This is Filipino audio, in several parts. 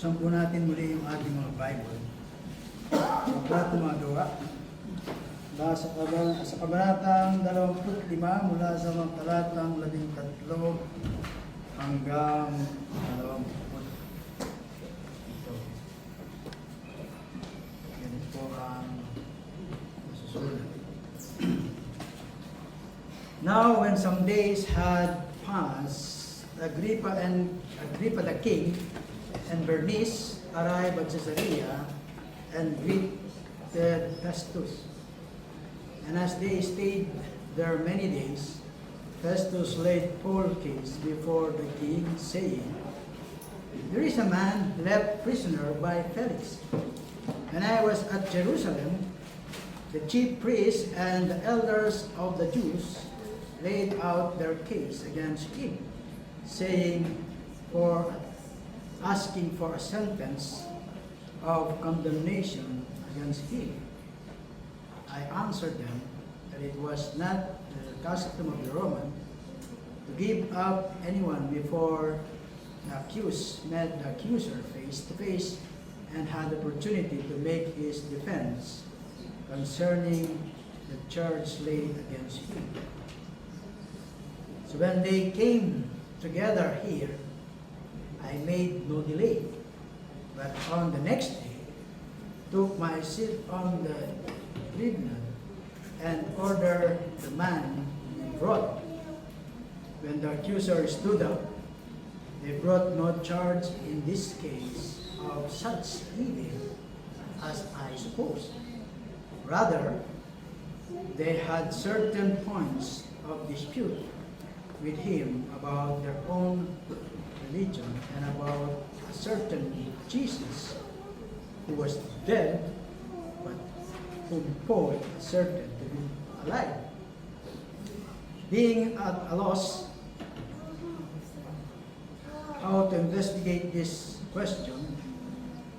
Buksan po natin muli yung ating mga Bible. Sa Aklat ng mga Gawa. Sa kabanatang 25 mula sa mga talatang 13 hanggang 20. Ito. Ganito po ang masusulat. Now, when some days had passed, Agrippa the king and Bernice arrived at Caesarea and greeted Festus. And as they stayed there many days, Festus laid Paul's case before the king, saying, "There is a man left prisoner by Felix. When I was at Jerusalem, the chief priests and the elders of the Jews laid out their case against him, saying, asking for a sentence of condemnation against him. I answered them that it was not the custom of the Roman to give up anyone before the accused met the accuser face to face and had the opportunity to make his defense concerning the charge laid against him. So when they came together here, I made no delay, but on the next day took my seat on the tribunal and ordered the man to be brought. When the accuser stood up, they brought no charge in this case of such evil as I supposed. Rather, they had certain points of dispute with him about their own religion and about a certain Jesus who was dead, but whom Paul asserted to be alive. Being at a loss how to investigate this question,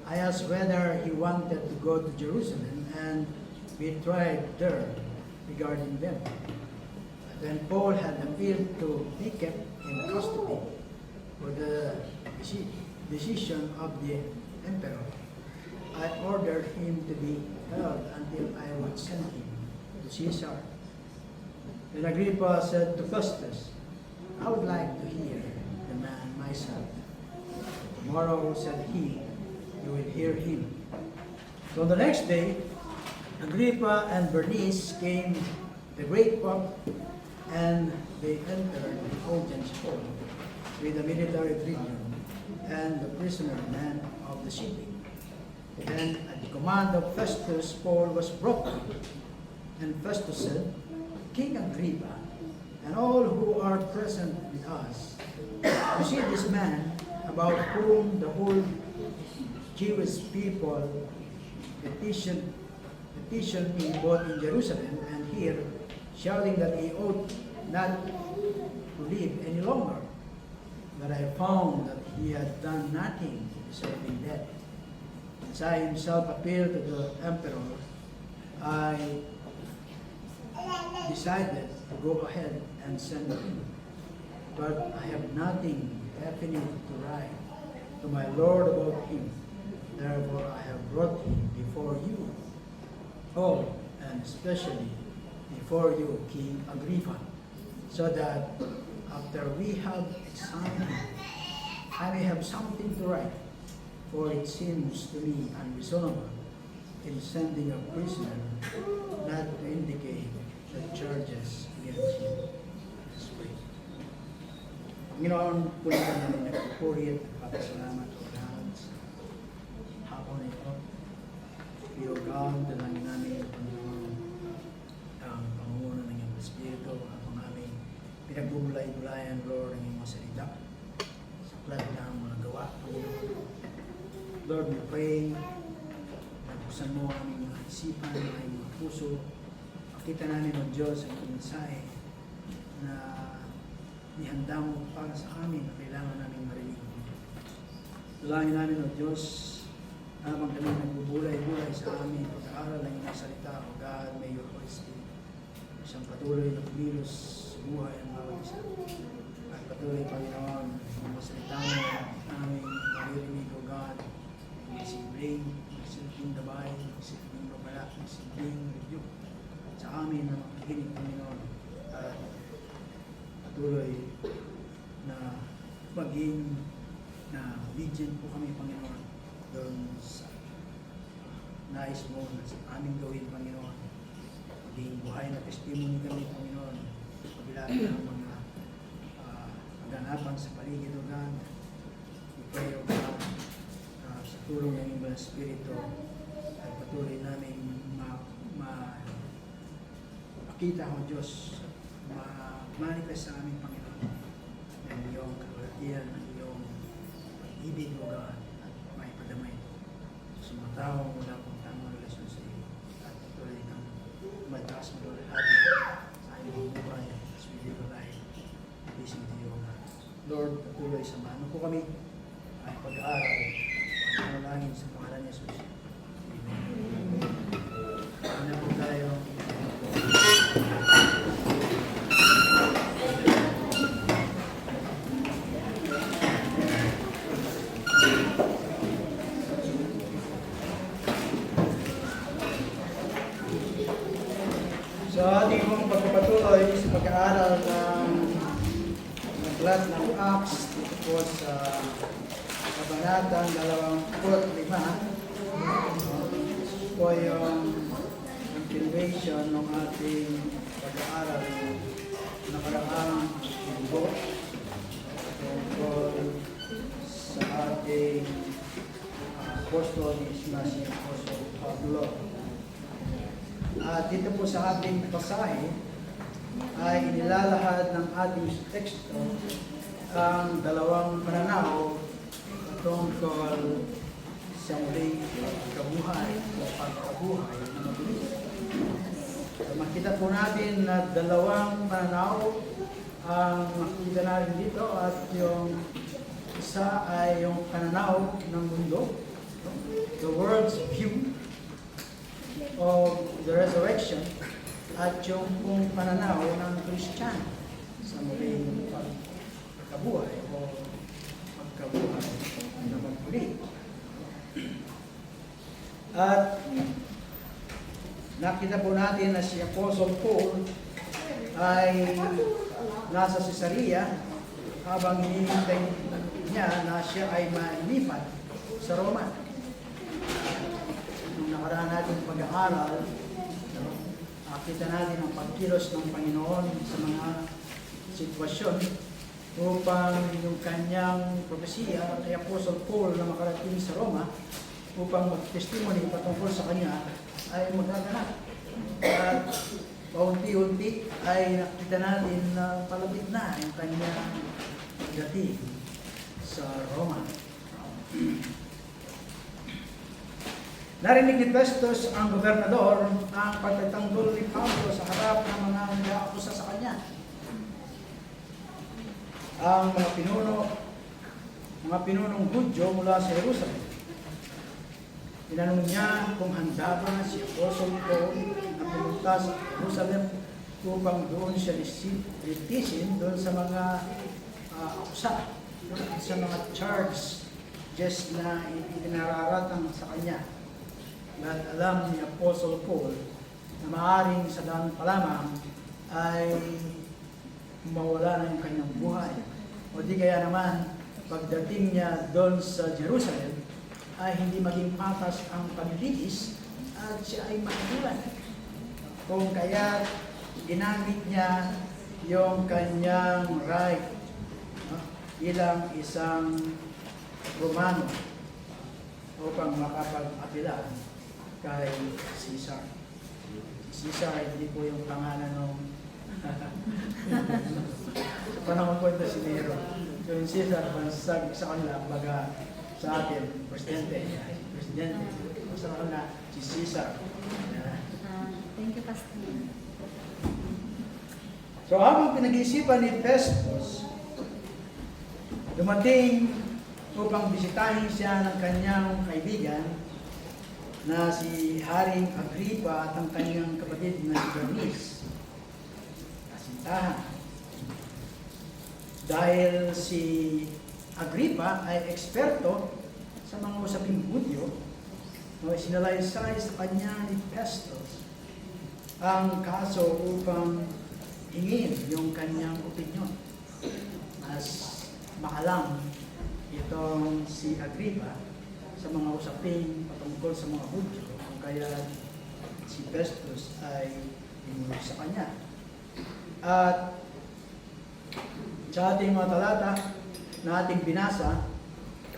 I asked whether he wanted to go to Jerusalem and be tried there regarding them. When Paul had appealed to be kept in custody for the decision of the emperor, I ordered him to be held until I would send him to Caesar. Then Agrippa said to Festus, "I would like to hear the man myself." "Tomorrow," said he, "you will hear him." So the next day, Agrippa and Bernice came to the great pope, and they entered the audience hall with the military tribune and the prisoner men of the city. And at the command of Festus, Paul was brought to him. And Festus said, "King Agrippa, and all who are present with us, you see this man about whom the whole Jewish people petitioned me both in Jerusalem and here, shouting that he ought not to live any longer. But I found that he had done nothing deserving death. As I himself appealed to the emperor, I decided to go ahead and send him. But I have nothing definite to write to my Lord about him. Therefore I have brought him before you all, and especially before you, King Agrippa, so that after we have examined him, I may have something to write, for it seems to me unreasonable in sending a prisoner not to indicate the charges against him." Let's pray. Panginoon, puli ka namin nagpupurit, nagpapasalamat o God sa hapon na ito. We, O God, dalangin namin, Panginoon, ang pangunguna ng iyong Espiritu at ang aming pinagbubulay-bulayan, Lord, ng iyong mga salita sa aklat ng mga gawa. Lord, we pray na buksan mo ang aming mga isipan, ang aming mga puso. Makita namin, O Diyos, ang mensahe na ihanda mo para sa amin na kailangan namin marinig. Dalangin namin, O Diyos, habang kami nagbubulay-bulay sa amin pag-aaral ng iyong salita, O God, may your Holy Spirit isang patuloy na kumilos sa buhay ng bawat isa. At patuloy, Panginoon, ang mga salita mo aming maririnig, O God, galing, silbing gabay, silbing babala, silbing review sa amin na makikinig, Panginoon, at patuloy na maging na obedient po kami, Panginoon, doon sa nais mo na sa aming gawin, Panginoon. Maging buhay na testimony kami, Panginoon, kabila ng mga kaganapan sa paligid, O God. We pray, O God, sa tulong ng Ibang Espiritu ay patuloy namin makita, O Diyos, ma-manifest sa aming Panginoon ang iyong kaluwalhatian, ang iyong pag-ibig, O God, at maipadamay sa mga taong wala pong tamang relasyon sa iyo, at patuloy ng mataas mo lahat sa aming buhay as we live a life pleasing to you, O God. Lord, patuloy samahan po kami ay pag-aaral, panalangin sa pangalan ni Jesus. Amen. Ano po tayo? So ating pong pagpapatuloy sa pag-aaral ng aklat ng Acts dito po sa kabanatang 25. Po yung continuation ng ating pag-aaral ng nakaraang linggo tungkol sa ating apostol ni si Apostol Pablo. At dito po sa ating pasahe ay inilalahad ng ating teksto ang dalawang pananaw tungkol sa muling pagkabuhay o pagkabuhay na mabilis. Makita po natin na dalawang pananaw ang makikita natin dito, at yung isa ay yung pananaw ng mundo, the world's view of the resurrection, at yung pong pananaw ng Christian sa muling pagkabuhay o pagkabuhay na magmuli. At nakita po natin na si Apostle Paul ay nasa Caesarea habang hinihintay niya na siya ay mailipat sa Roma. Nung nakaraan natin pag-aaral, nakita natin ang pagkilos ng Panginoon sa mga sitwasyon upang yung kanyang propesiya kay Apostle Paul na makarating sa Roma upang mag-testimony patungkol sa kanya ay magaganap. At paunti-unti ay nakita natin na palapit na yung kanyang dating sa Roma. Narinig ni Festus ang gobernador ang pagtatanggol ni Pablo sa harap ng mga nag-aakusa sa kanya. Ang mga pinunong Hudyo mula sa Jerusalem. Tinanong niya kung handa ba si Apostle Paul na pumunta sa Jerusalem upang doon siya litisin doon sa mga akusa, sa mga charges just na ipinararatang sa kanya. At alam ni Apostle Paul na maaaring sa daan pa lamang ay mawala na yung kanyang buhay. O di kaya naman, pagdating niya doon sa Jerusalem, ay hindi maging patas ang paglilitis at siya ay makulan. Kung kaya ginamit niya yung kanyang right bilang isang Romano upang makapag-apila kay Caesar. Caesar, hindi po yung pangalan ng sa panahon po ito si Nero. Yung Caesar, sa kanila, baga sa atin, Presidente. Sa kanila, si Caesar. Thank you, Pastor. So habang pinag-iisipan ni Festus, dumating upang bisitahin siya ng kanyang kaibigan na si Haring Agrippa at ang kanyang kapatid na si Bernice. Kasintahan. Dahil si Agrippa ay eksperto sa mga usaping Hudyo, No, sinalaysay sa kanya ni Festus ang kaso upang hingin yung kanyang opinyon. As maalam itong si Agrippa sa mga usaping patungkol sa mga Hudyo, kaya si Festus ay inulog sa kanya. At sa ating mga talata na ating binasa,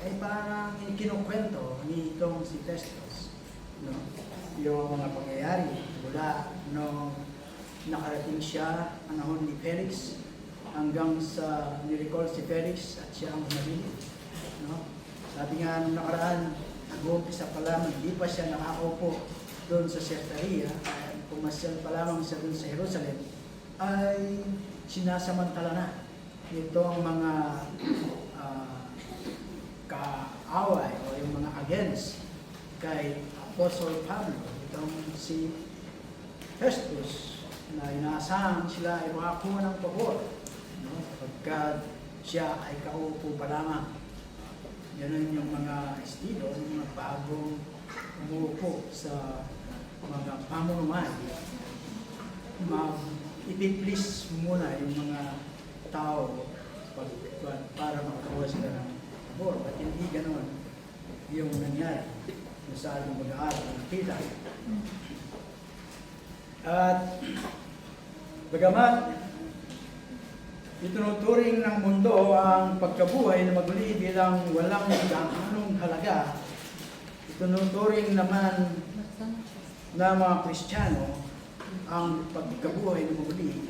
ay parang kinukwento ni itong si Festus, no? Yung mga pangyayari mula nung nakarating siya panahon ni Felix hanggang sa nirecall si Felix at siya ang humabili, no? Sabi nga nung nakaraan, nag-uumpisa pa lamang, hindi pa siya nakaupo doon sa Caesarea, ay pumasyal pa lamang siya doon sa Jerusalem, ay sinasamantala na itong mga kaaway o yung mga against kay Apostle Pablo, itong si Festus, na inaasahan sila ay makakuha ng pabor, no? Pagkat siya ay kaupo pa lamang. Ganun yung mga estilo, yung mga bagong umuupo sa mga pamunuan. Ipiplease muna yung mga tao para makakuha sila ng pabor. At hindi ganun yung nangyari sa ating mag-aaral ng tila. At bagamat itinuturing ng mundo ang pagkabuhay na maguli bilang walang gaanong halaga, itinuturing naman na mga Kristiyano ang pagkabuhay na maguli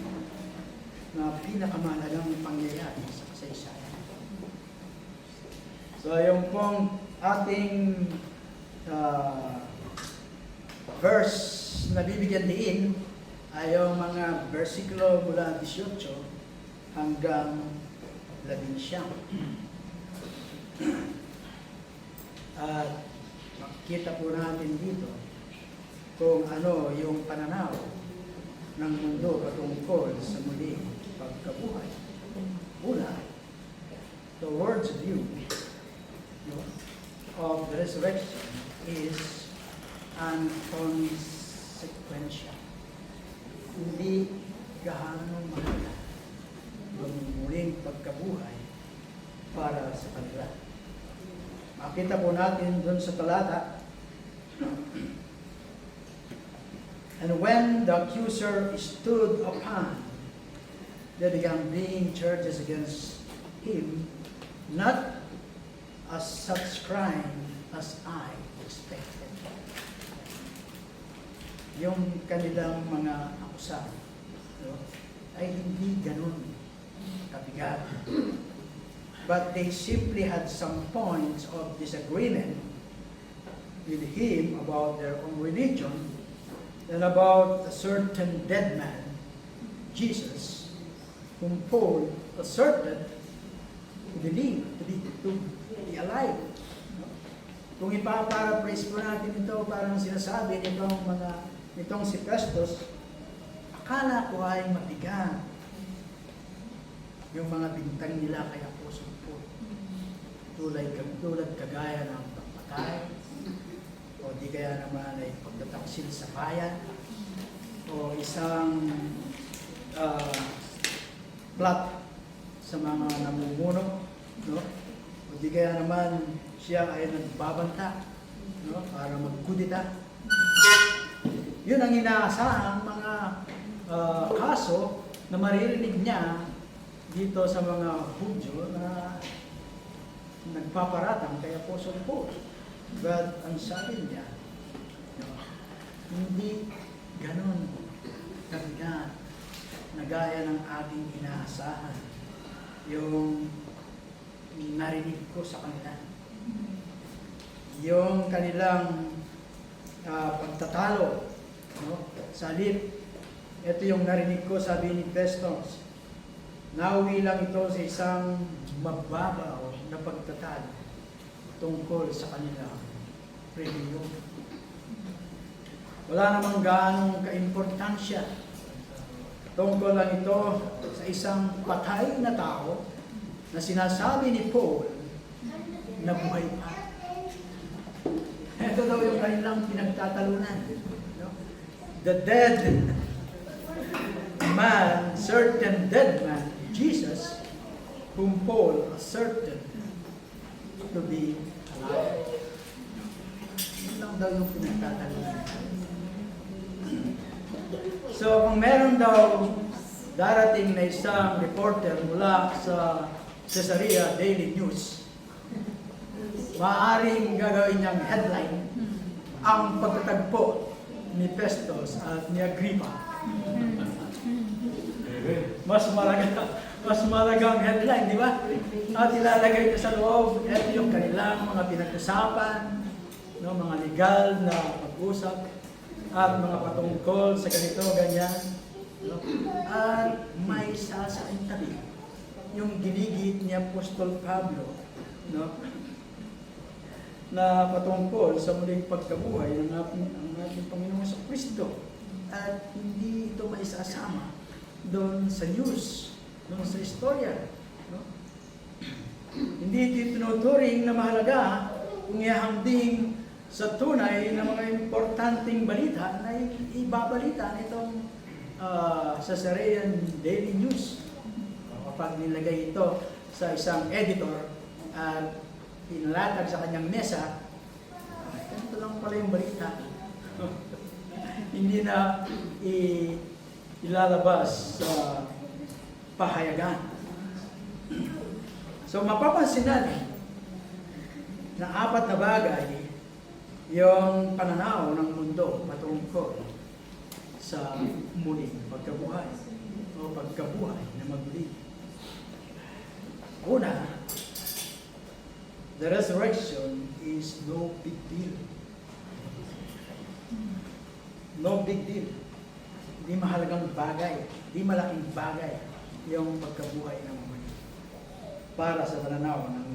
na pinakamahalagang pangyayari sa kasaysayan. So yung pong ating verse na bibigyan diin ay yung mga versikulo mula 18 hanggang 11. At makikita po natin dito kung ano yung pananaw ng mundo patungkol sa muling pagkabuhay. Una, the world's view of the resurrection is unconsequential. Hindi gaano mahalaga yung muling pagkabuhay para sa kanila. Makita po natin dun sa talata, and when the accuser stood upon, they began bringing charges against him, not as such crime as I expected. Yung kanilang mga akusan, no, ay hindi ganun kabigat. But they simply had some points of disagreement with him about their own religion and about a certain dead man, Jesus, whom Paul asserted to believe to be alive. Kung ipaparaphrase po natin ito, parang sinasabi nitong si Festus, akala ko ay mabigat yung mga bintang nila kay Apostol Paul. Tulad kagaya ng pagpatay, o di kaya naman ay pagtataksil sa bayan, o isang plot sa mga namumuno, no? O di kaya naman siya ay nagbabanta, no? Para magkudita. Yun ang inaasahang mga kaso na maririnig niya dito sa mga Hudyo na nagpaparatang kay Apostle Paul. But ang sabi niya, no, hindi ganon kabigat na gaya ng ating inaasahan yung narinig ko sa kanila. Yung kanilang pagtatalo, no, sa halip, ito yung narinig ko, sabi ni Festus, nauwi lang ito sa isang mababaw na pagtatalo tungkol sa kanilang reliyon. Wala namang gaanong kaimportansya. Tungkol lang ito sa isang patay na tao na sinasabi ni Paul na buhay pa. Ito daw daw yung kanilang pinagtatalunan. No? The dead man, certain dead man, Jesus, whom Paul asserted to be alive. Yun lang daw yung pinagtatalunan. So kung meron daw darating na isang reporter mula sa Caesarea Daily News, maaaring gagawin niyang headline ang pagtatagpo ni Festus at ni Agrippa. Mas malagang headline, di ba? At ilalagay niya sa loob, ito yung kanilang mga pinag-usapan, no, mga legal na pag-usap, at mga patungkol sa ganito, ganyan. No? At may sasaing tabi, yung ginigit ni Apostol Pablo, no? Na patungkol sa muling pagkabuhay ng ating Panginoong Kristo. At hindi ito maisasama doon sa news, doon sa istorya. No? Hindi ito tinuturing na mahalaga kung ihambing sa tunay na mga importanteng balita na ibabalita nitong Caesarean Daily News. Kapag nilagay ito sa isang editor at pinalatag sa kanyang mesa, ganito lang pala yung balita. Hindi na ilalabas sa pahayagan. So mapapansin natin na apat na bagay yung pananaw ng mundo patungkol sa muling pagkabuhay o pagkabuhay na maguli. Una, the resurrection is no big deal. No big deal. Hindi mahalagang bagay, hindi malaking bagay yung pagkabuhay ng muli para sa pananaw ng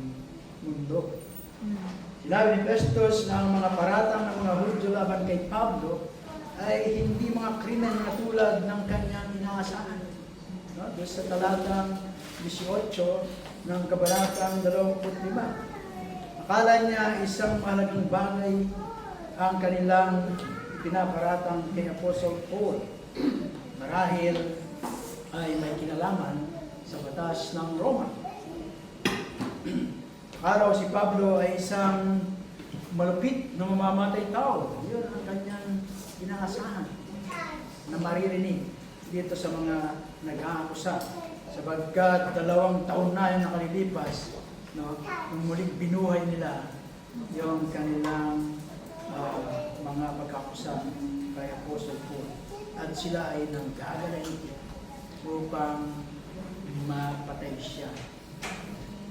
mundo. Sinabi ni Festus na ang mga paratang ng mga Hudyo laban kay Pablo ay hindi mga krimen na tulad ng kanyang inaasahan. No? Doon sa talatang 18 ng kabalatang 25. Akala niya isang mahalagang bagay ang kanilang pinaparatang kay Apostle Paul. Marahil ay may kinalaman sa batas ng Roma. Araw si Pablo ay isang malupit na mamamatay tao. Yun ang kanyang inaasahan na maririnig dito sa mga nag-aakusa. Sabagkat 2 taon na yung nakalilipas, no, nung muling binuhay nila yung kanilang mga pagkakusa kay Apostle Paul. At sila ay nanggagalayin upang mapatay siya.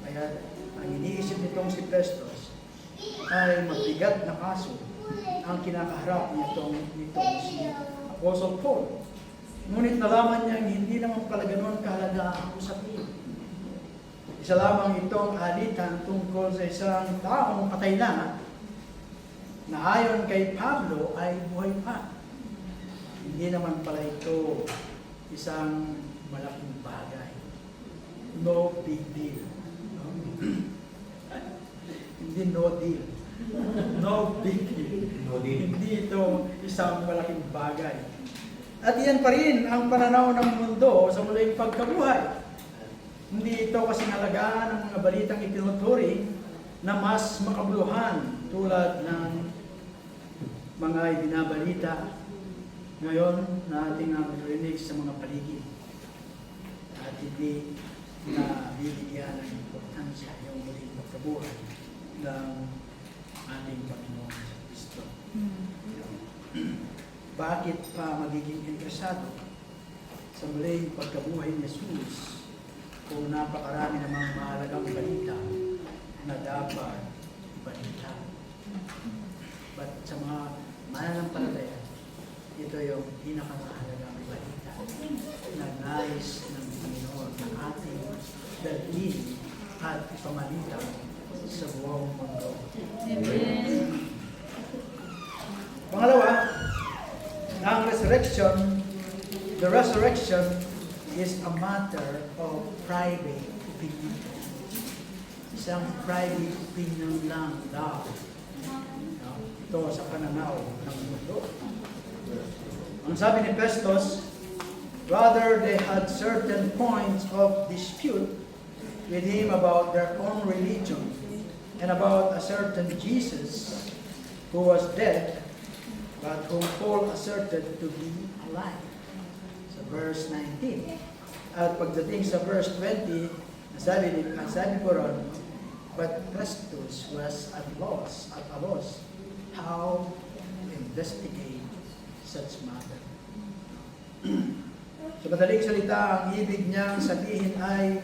Kaya ang iniisip nitong si Festus ay mabigat na kaso ang kinakaharap nitong si Apostle Paul. Ngunit nalaman niya hindi naman pala ganoon kahalaga ang usapin. Isa lamang itong alitan tungkol sa isang taong patay na ayon kay Pablo ay buhay pa. Hindi naman pala ito isang malaking bagay. No big deal. No? Hindi no deal. No big deal. No deal. Hindi ito isang malaking bagay. At iyan pa rin ang pananaw ng mundo sa muling pagkabuhay. Hindi ito kasing halagaan ng mga balitang itinuturing na mas makabuluhan tulad ng mga ibinabalita ngayon na ating narinig sa mga paligid. At hindi na bibigyan ng importansya yung muling pagkabuhay ng ating Panginoon sa Kristo. Bakit pa magiging interesado sa muling pagkabuhay ni Jesus kung napakarami namang mahalagang balita na dapat balita? But sa mga mananampalataya, ito yung pinakamahalagang balita na nais ng Panginoon na ating dalhin at pamalitan sa buong mundo. Amen. Pangalawa, ang resurrection, the resurrection is a matter of private opinion. Isang private opinion lang daw. No? Ito sa pananaw ng mundo. Ang sabi ni Festus, rather they had certain points of dispute with him about their own religion and about a certain Jesus who was dead, but whom Paul asserted to be alive. Sa verse 19. At pagdating sa verse 20, sabi ko ron, but Festus was at a loss how to investigate such matter. Sa madaling salita, ang ibig niyang sabihin ay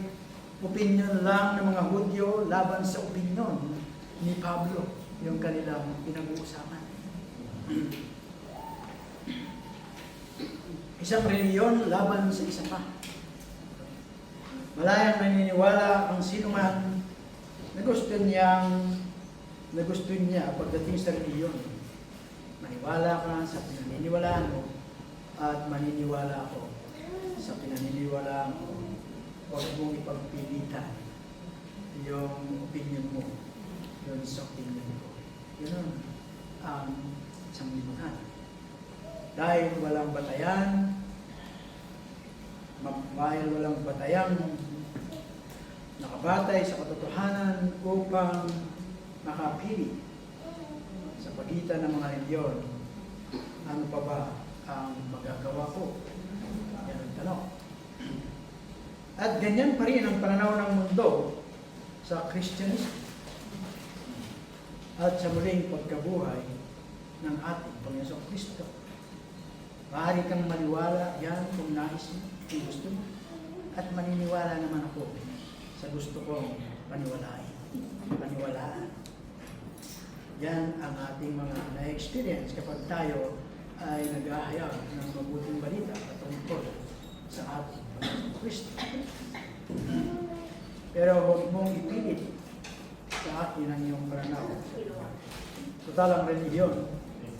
opinion lang ng mga Hudyo laban sa opinion ni Pablo, yung kanilang pinag-uusapan. Isang reliyon laban sa isa pa. Malayang naniniwala ang sino man na gusto niya pagdating sa reliyon. Maniwala ka sa pinaniniwalaan mo at maniniwala ako sa pinaniniwalaan ko. Huwag mong ipagpilitan yung opinion mo yun sa opinion ko. Yun ang sanglibutan. Dahil walang batayan, nakabatay sa katotohanan upang makapili sa pagitan ng mga reliyon, ano pa ba ang magagawa ko? Yan ang tanong. At ganyan pa rin ang pananaw ng mundo sa Christianism at sa muling pagkabuhay ng ating Panginoong Kristo. Maaari kang maniwala yan kung nais mo, kung gusto mo. At maniniwala naman ako sa gusto kong paniwalaan. Yan ang ating mga na-experience kapag tayo ay naghahayag ng mabuting balita patungkol sa ating Panginoong Kristo. Pero huwag mong ipilit sa atin ang iyong pananaw. Total ang reliyon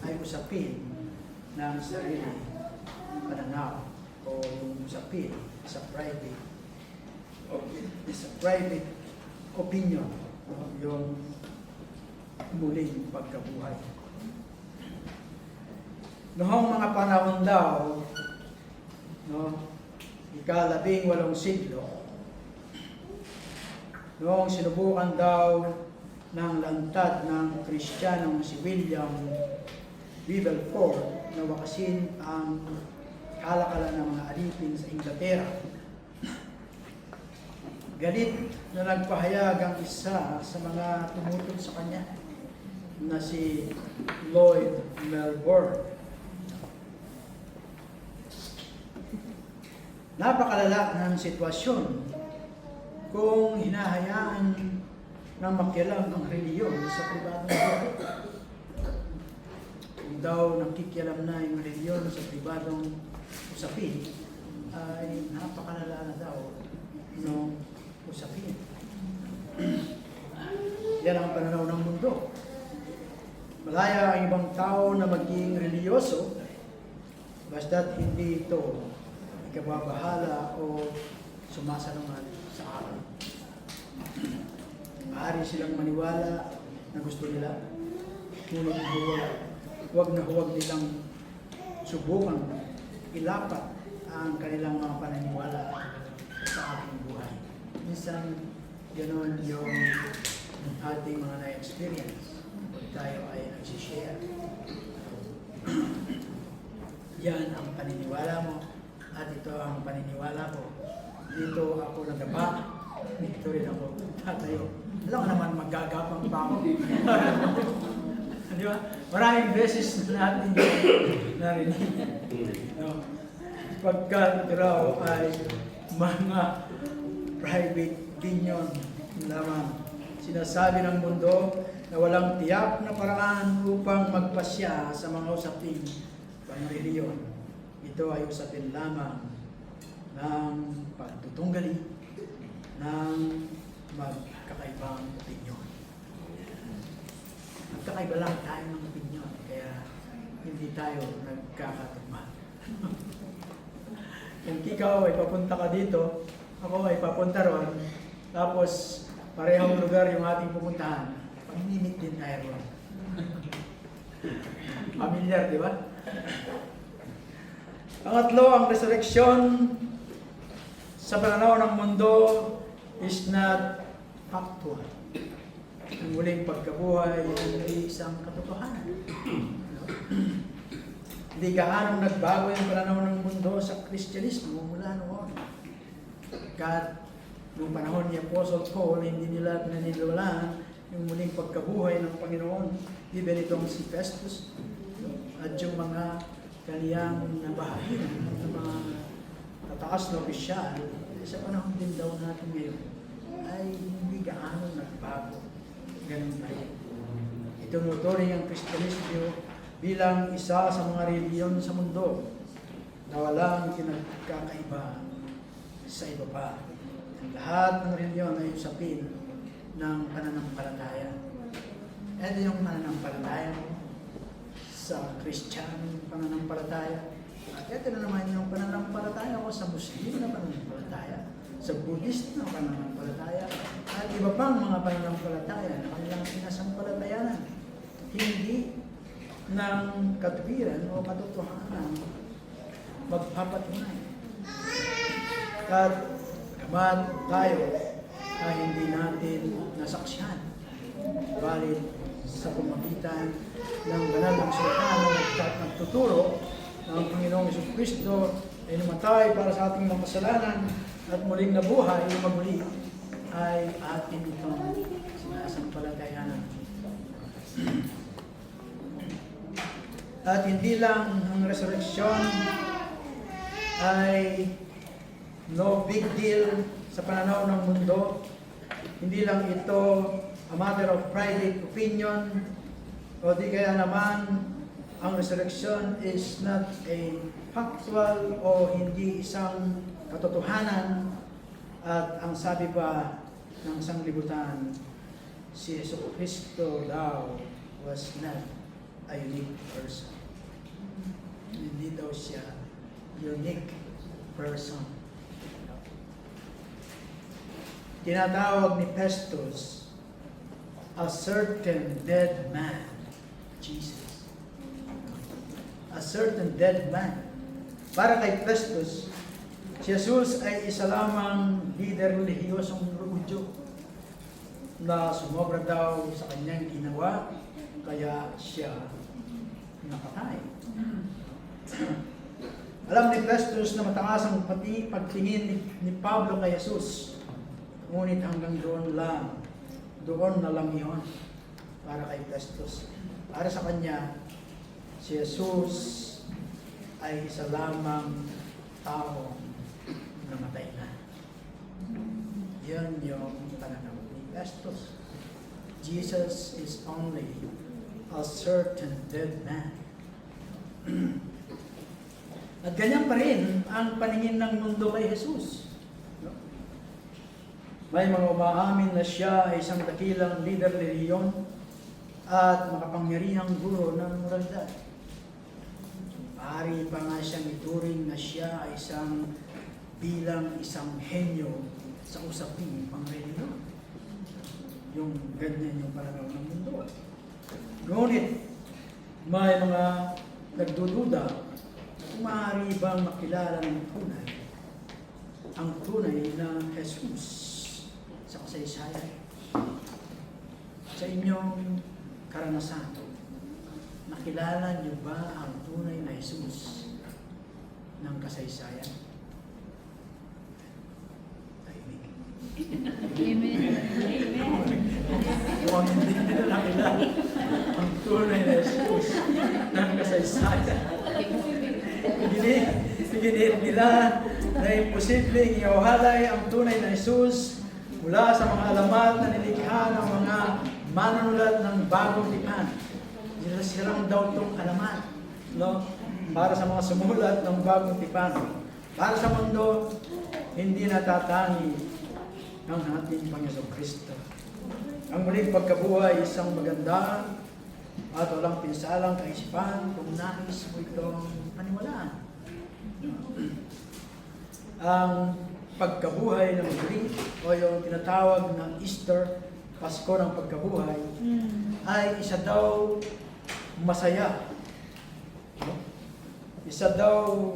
ay usapin ng sarili pananaw o yung usapin sa private opinion, yung muling pagkabuhay. Noong mga panahon daw, ika-18 siglo, noong sinubukan daw ng lantad ng Kristiyanong si William Wilberforce na wakasin ang kalakalan ng mga alipin sa Inglaterra. Galit na nagpahayag ang isa sa mga tumutol sa kanya na si Lloyd Melbourne. Napakalala ng sitwasyon kung hinahayaan ng makialam ang reliyon sa pribadong buhay. Kung daw nakikialam na yung reliyon sa pribadong usapin, ay napakalala na daw ng usapin. Yan ang pananaw ng mundo. Malaya ang ibang tao na maging reliyoso, basta't hindi ito ikababahala o sumasalungat sa akin. Maaari silang maniwala na gusto nila, ngunit huwag nilang subukan ilapat ang kanilang mga paniniwala sa ating buhay. Minsan, ganoon yung ating mga na-experience kung tayo ay nagsishare. Yan ang paniniwala mo at ito ang paniniwala ko. Dito ako nagaba, dito rin ako tatayo. Alam ko naman, magagapang pa ako. Di ba? Maraming beses na natin narinig. No? Pagkat raw ay mga private opinion lamang. Sinasabi ng mundo na walang tiyak na paraan upang magpasya sa mga usaping panreliyon. Ito ay usapin lamang ng pagtutunggali ng magkakaibang opinyon. Magkakaiba lang tayo ng opinyon, kaya hindi tayo nagkakatugma. Kung ikaw ay papunta ka dito, ako ay papunta ron, tapos parehong lugar yung ating pupuntahan, pag-imit din tayo ron. Familiar, di ba? Pangatlo, ang resurrection sa pananaw ng mundo is not factual. Ang muling pagkabuhay ay hindi isang katotohanan. Hindi gaanong nagbago yung pananaw ng mundo sa Kristyanismo mula noon. Kahit noong panahon ni Apostle Paul, hindi nila pinaniniwalaan yung muling pagkabuhay ng Panginoon. Even itong si Festus at yung mga kaniyang nabahayin ng mga tataas na opisyal, sa panahon din daw natin ngayon, ay hindi gaano nagbago. Ganun pa rin. Itinuturing ang Kristyanismo bilang isa sa mga reliyon sa mundo na walang kinagkakaiba sa iba pa. Ang lahat ng reliyon ay usapin ng pananampalataya. Ito yung pananampalataya mo sa Christian pananampalataya. At ito na naman yung pananampalataya ko sa Muslim na pananampalataya, sa Buddhist na pananampalataya, at iba pang mga pananampalataya na kanilang sinasampalatayanan. Hindi ng katuwiran o katotohanan magpapatunay. At kamat tayo ay hindi natin nasaksyan. Balit sa pamagitan ng banal ng sultan na nagtuturo ng Panginoong Jesucristo ay namatay para sa ating mga kasalanan at muling nabuhay na maguli ay atin itong sinasampalatayanan. At hindi lang ang resurrection ay no big deal sa pananaw ng mundo. Hindi lang ito a matter of private opinion o di kaya naman ang resurrection is not a factual o hindi isang katotohanan. At ang sabi pa ng sanglibutan, si Jesucristo daw was not a unique person. Hindi daw siya unique person. Tinatawag ni Festus a certain dead man, Jesus. A certain dead man. Para kay Festus, si Jesus ay isa lamang lider relihiyosong Hudyo na sumobra daw sa kanyang ginawa, kaya siya napatay. Alam ni Festus na mataas ang pagtingin ni Pablo kay Jesus. Ngunit hanggang doon na lang yun para kay Festus. Para sa kanya, si Jesus ay isa lamang tao na matay na. Yan yung pananaw ni Festus. Jesus is only a certain dead man. At ganyan pa rin ang paningin ng mundo kay Jesus. May mga umaamin na siya ay isang dakilang lider reliyon at makapangyarihang guro ng moralidad. Maaari pa nga siyang ituring na siya ay bilang isang henyo sa usaping pangreliyon. Yung ganyan yung pananaw ng mundo. Ngunit may mga nagdududa kung maaari bang makilala ng tunay ang tunay na Jesus sa kasaysayan. Sa inyong karanasan, nakilala niyo ba ang tunay na Jesus ng kasaysayan? Tahimik. Amen. Kung hindi nila nakilala ang tunay na Jesus ng kasaysayan, Ginit nila na imposibleng iuhalay ang tunay na Jesus mula sa mga alamat na nilikha ng mga manunulat ng bagong tipan. Silang daw itong alamat, no? Para sa mga sumulat ng bagong tipan. Para sa mundo, hindi natatangi ng ating Panginoong Kristo. Ang muling pagkabuhay isang maganda at walang pinsalang kaisipan kung nais mo itong paniwalaan. Ang pagkabuhay ng muli o yung tinatawag na Easter, Pasko ng pagkabuhay, ay isa daw masaya Isa daw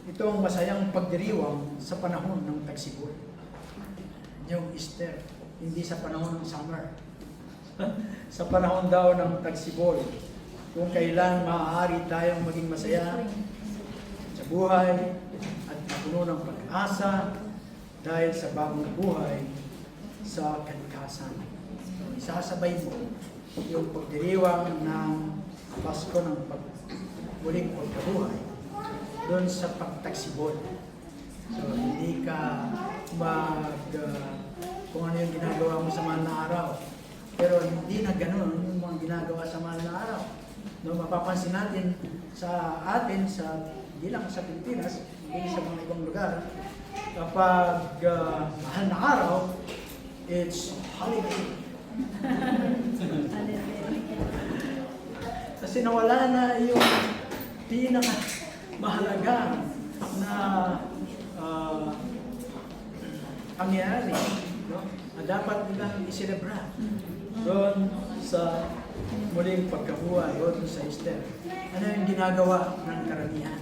itong masayang pagdiriwang sa panahon ng tagsibol. Yung Easter, hindi sa panahon ng summer. Sa panahon daw ng tagsibol, kung kailan maaari tayong maging masaya sa buhay at puno ng pag-asa dahil sa bagong buhay sa kalikasan. So, isasabay mo yung pagdiriwang ng Pasko ng muling pagkabuhay doon sa pagtagsibol. So, hindi ka kung ano yung ginagawa mo sa mahal na araw. Pero hindi na ganun yung mga ginagawa sa mahal na araw. No, mapapansin natin sa atin, hindi lang sa Pilipinas, hindi sa mga ibang lugar, kapag mahal na araw, it's holiday. Kasi nawala na yung pinakamahalaga na pangyayari, no? Na dapat nilang iselebra doon sa muling pagkabuhay o doon sa Easter. Ano yung ginagawa ng karamihan?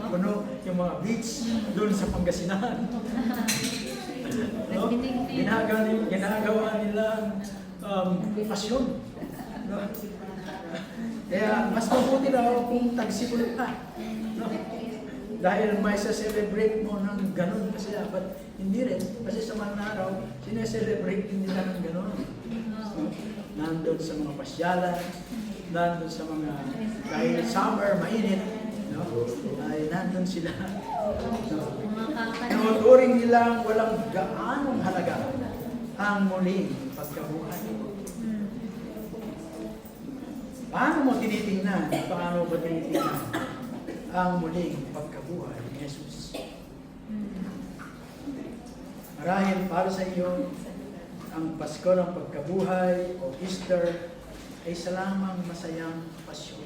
Puno yung mga beach doon sa Pangasinan. No? Ginagawa nila pasyon. No? Kaya mas mabuti raw kung tagsibol ka. No? Dahil may sa-celebrate mo ng ganun kasi but hindi rin. Kasi sa mga araw, sineselebrate din nila ng ganun. No? Nandun sa mga pasyalan, nandun sa mga, dahil summer, mainit, no? Ay nandun sila. No? Tinuturing nilang walang gaanong halaga ang muling pagkabuhay. Paano mo tinitingnan? Paano ba tinitingnan ang muling pagkabuhay ni Jesus? Marahil para sa iyo, ang Pasko ng pagkabuhay o Easter ay isa lamang masayang pasyon.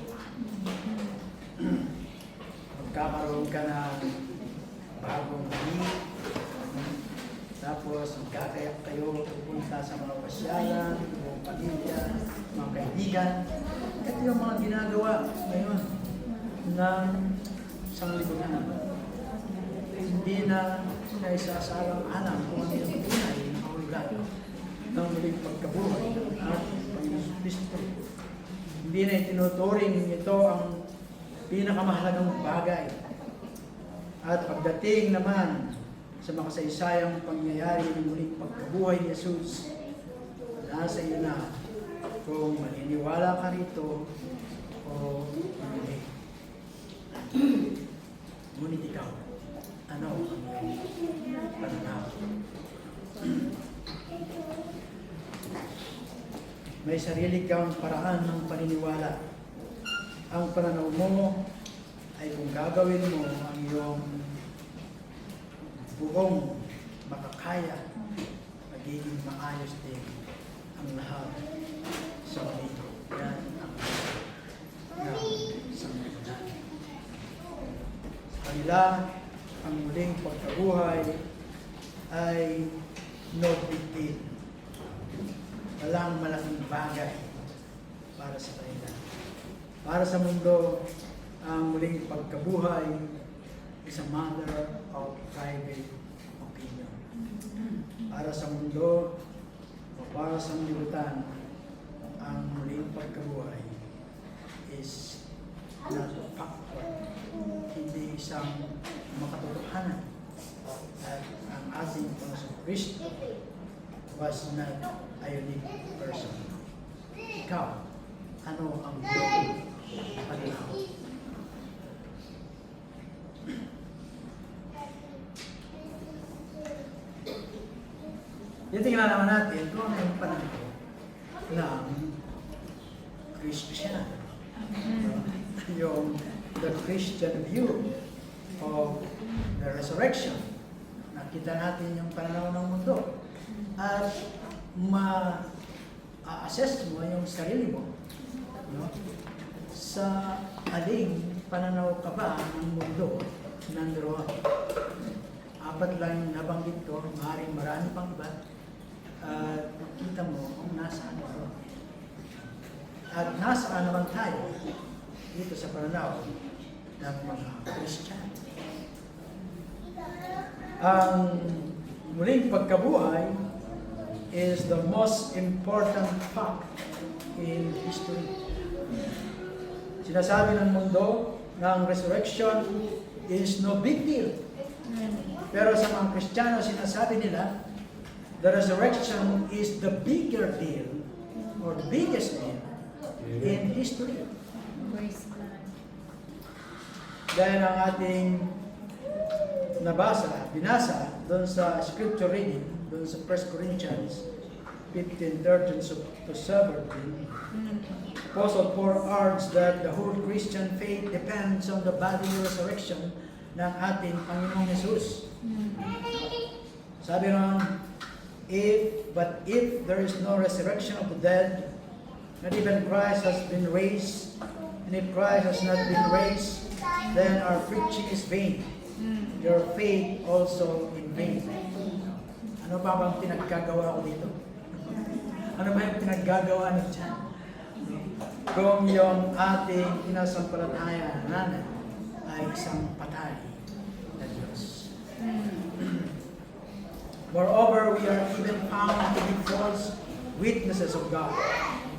Magkakaroon ka ng bagong week, tapos magkakayak kayo pupunta sa mga pasyalan, mga pamilya, mga kaibigan. Ito yung mga ginagawa ngayon ng sanglibutan. Hindi na isasalang alam kung ano yung tunay na kahulugan ng muling pagkabuhay at Panginoon Kristo. Hindi na itinuturing ito ang pinakamahalagang bagay. At pagdating naman sa makasaysayang pangyayari ng muling pagkabuhay ni Jesus, nasa iyo na kung maniniwala ka rito o hindi. Ngunit ikaw, ano ang iyong pananaw? May sarili kang paraan ng paniniwala. Ang pananaw mo ay kung gagawin mo ang iyong buong makakaya, magiging maayos din ang lahat sa mundo. Yan ang sanglibutan. Sa kanila, ang muling pagkabuhay ay no big deal. Walang malaking bagay para sa kanila. Para sa mundo, ang muling pagkabuhay is a matter of private opinion. Para sa mundo o para sa sanglibutan, ang muling pagkabuhay is not a factor, hindi isang makatotohanan. At ang ating Panginoon Kristo was not a unique person. Ikaw, ano ang iyong pananaw? Tingnan naman natin kung ano yung pananaw ng Christian. Yung the Christian view of the resurrection. Nakita natin yung pananaw ng mundo. At ma-assess mo yung sarili mo, no? Sa aling pananaw ka ba ng mundo nandoon. Apat lang yung nabanggit ko, maaaring marami pang iba. At makita mo kung nasaan mo. At nasaan naman tayo dito sa pananaw ng mga Christian. Ang muling pagkabuhay is the most important fact in history. Sinasabi ng mundo na ang resurrection is no big deal. Pero sa mga Kristiyano, sinasabi nila, the resurrection is the bigger deal or the biggest deal in history. Praise God. Dahil ang ating binasa doon sa scripture reading, doon sa 1 Corinthians 15:13 to 17, Apostle Paul urged that the whole Christian faith depends on the bodily resurrection ng ating Panginoong Jesus. Sabi ron, if there is no resurrection of the dead, not even Christ has been raised, and if Christ has not been raised, then our preaching is vain. Your faith also in vain. Ano pa bang pinaggagawa ko dito? Ano ba yung pinaggagawa ni John? Kung yung ating inasampalataya natin ay isang patay na Diyos. Moreover, we are even found to be false witnesses of God,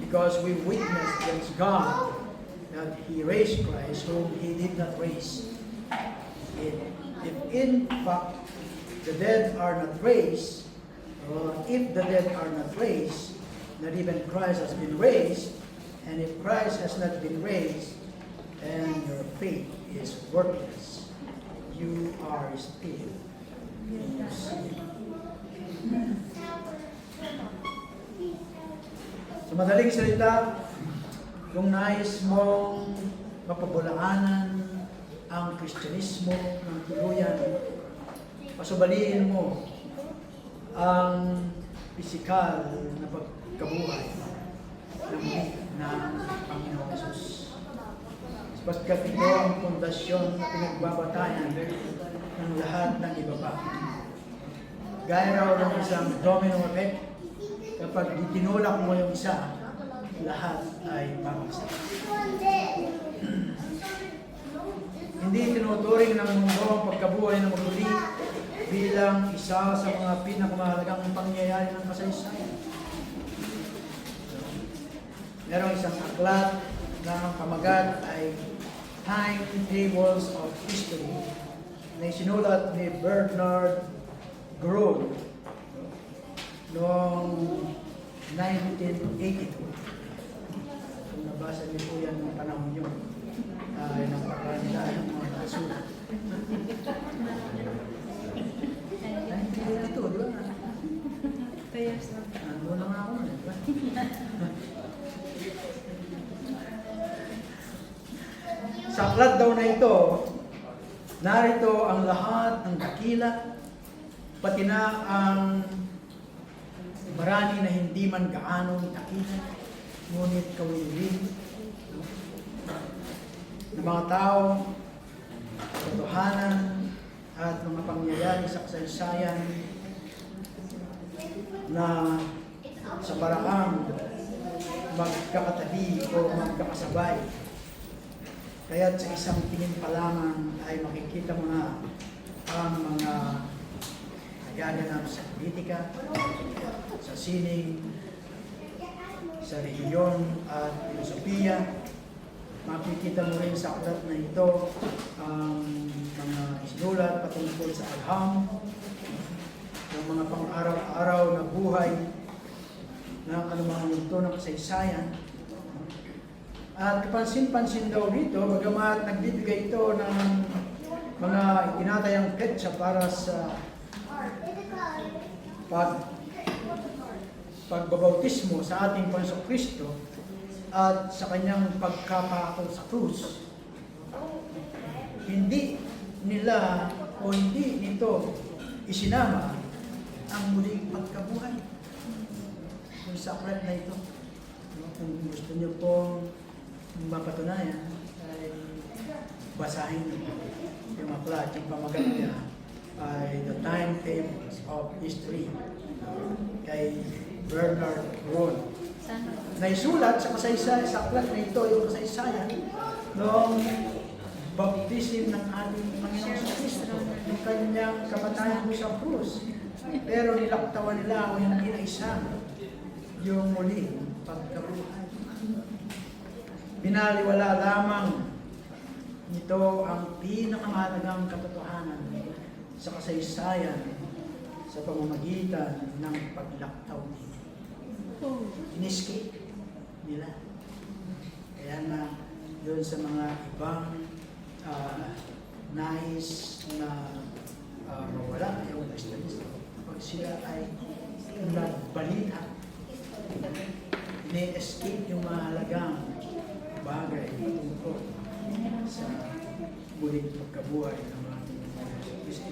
because we witness against God that He raised Christ, whom He did not raise. If in fact the dead are not raised, or if the dead are not raised, not even Christ has been raised, and if Christ has not been raised, then your faith is worthless. You are still in your sin. Sa madaling salita, kung nais mong mapabulaanan ang Kristyanismo ng tuluyan, pasubaliin mo ang pisikal na pagkabuhay ng Panginoong Jesus. Sapagkat ito ang pundasyon na pinagbabatayan ng lahat ng iba pa. Gaya raw ng isang domino effect, kapag tinulak mo yung isa, lahat ay babagsak. Hindi tinuturing ng mundo ang pagkabuhay ng muli bilang isa sa mga pinakamahalagang pangyayari ng kasaysayan. Merong isang aklat na ang pamagat ay Timetables of History na isinulat ni Bernard Grove noong 1982. Kung nabasa niyo po yan ng panahon yun, ay napakaganda ng mga nasulat. 1982, di ba? 2 years na. Nandun lang ako nun, di ba? Sa aklat daw na ito, narito ang lahat ng dakila, pati na ang marami na hindi man gaano dakila, ngunit kawiwin ng mga tao, katotohanan, at mga pangyayari sa kasaysayan na sa paraang magkakatabi o magkakasabay. Kaya't sa isang tingin pa lamang ay makikita mo na ang mga nagaganap sa politika, sa sining, sa reliyon at filosofiya. Makikita mo rin sa aklat na ito ang mga isinulat patungkol sa agham, ng mga pang-araw-araw na buhay ng anumang multo ng kasaysayan. At kapansin-pansin daw dito, bagamat nagbibigay ito ng mga itinatayang petsa para sa pagbabautismo sa ating Panginoong Kristo at sa kanyang pagkapako sa krus, hindi nila o hindi nito isinama ang muling pagkabuhay. Kung sa aklat na ito, kung gusto niyo pong mapatunayan, ay basahin niyo yung aklat, yung pamagat niya ay The Timetables of History kay Bernard Grove. Sana. Naisulat sa kasaysayan, sa aklat na ito, yung kasaysayan, noong baptism ng ating Panginoon sa Kristo, yung kanyang kamatayan sa krus. Pero nilaktawan nila o hindi na isa yung muling pagkabuhay. Binaliwala lamang nito ang pinakamahalagang katotohanan sa kasaysayan sa pamamagitan ng paglaktaw nito. In-escape nila. Kaya na doon sa mga ibang nais na mawala yung Kristiyanismo, pag sila ay nagbalita, ini-escape yung mahalagang bagay tungkol sa muling pagkabuhay ng ating Kristo.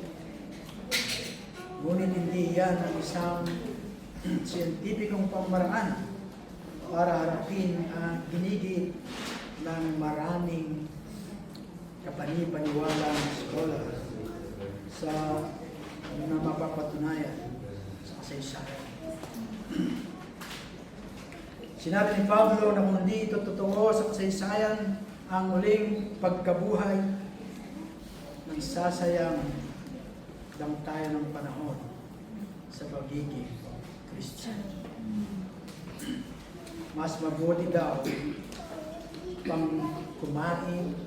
Ngunit hindi yan ang isang siyentipikong pamaraan para harapin ang ginigit ng maraming kapanipaniwalang scholar sa na mapapatunayan sa kasaysayan. Sinabi ni Pablo na kung hindi ito totoo sa kasaysayan, ang muling pagkabuhay, nagsasayang lang tayo ng panahon sa pagiging Christian. Mas mabuti daw pang kumain,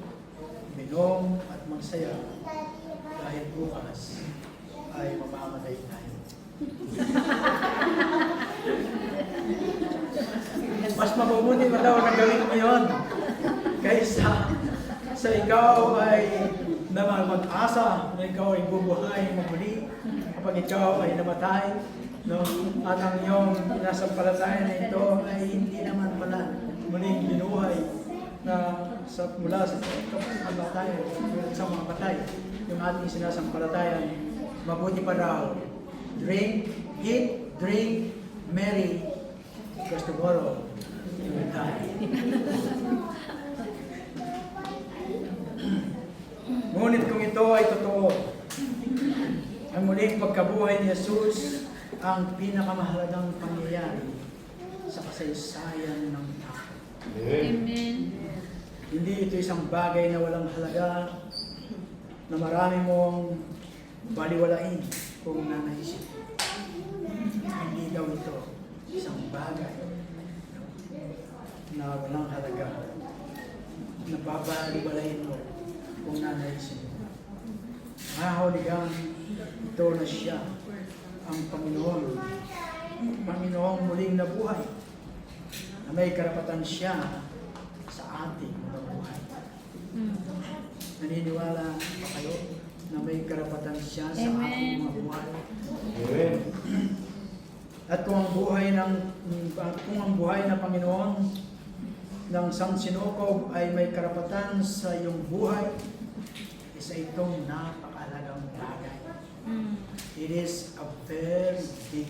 minom at magsaya dahil bukas ay mamamatay tayo. Mas mabubuti pa daw na gawin mo yun kaysa sa ikaw ay na mag-asa na ikaw ay bubuhay muli kapag ikaw ay namatay, no? At ang iyong nasampalataya na ito ay hindi naman pala muling binuhay na mula sa kamatayan, sa mga patay, yung ating sinasampalatayan. Mabuti pa raw, eat, drink, marry, because tomorrow you will die. Ngunit kung ito ay totoo, ang muling pagkabuhay ni Jesus ang pinakamahalagang pangyayari sa kasaysayan ng tao. Amen. Hindi ito isang bagay na walang halaga na marami mong baliwalain kung nanaisip. Hindi daw ito isang bagay na walang halaga na babaliwalain mo kung nanaisip mo. Mahahaligang ito na siya ang Panginoong muling nabuhay, na may karapatan siya sa ating mga buhay. Naniniwala ba kayo na may karapatan siya sa ating mga buhay? Amen. At kung ang buhay na Panginoon ng Sansinukob ay may karapatan sa iyong buhay, isa itong napakalagang bagay. It is a very big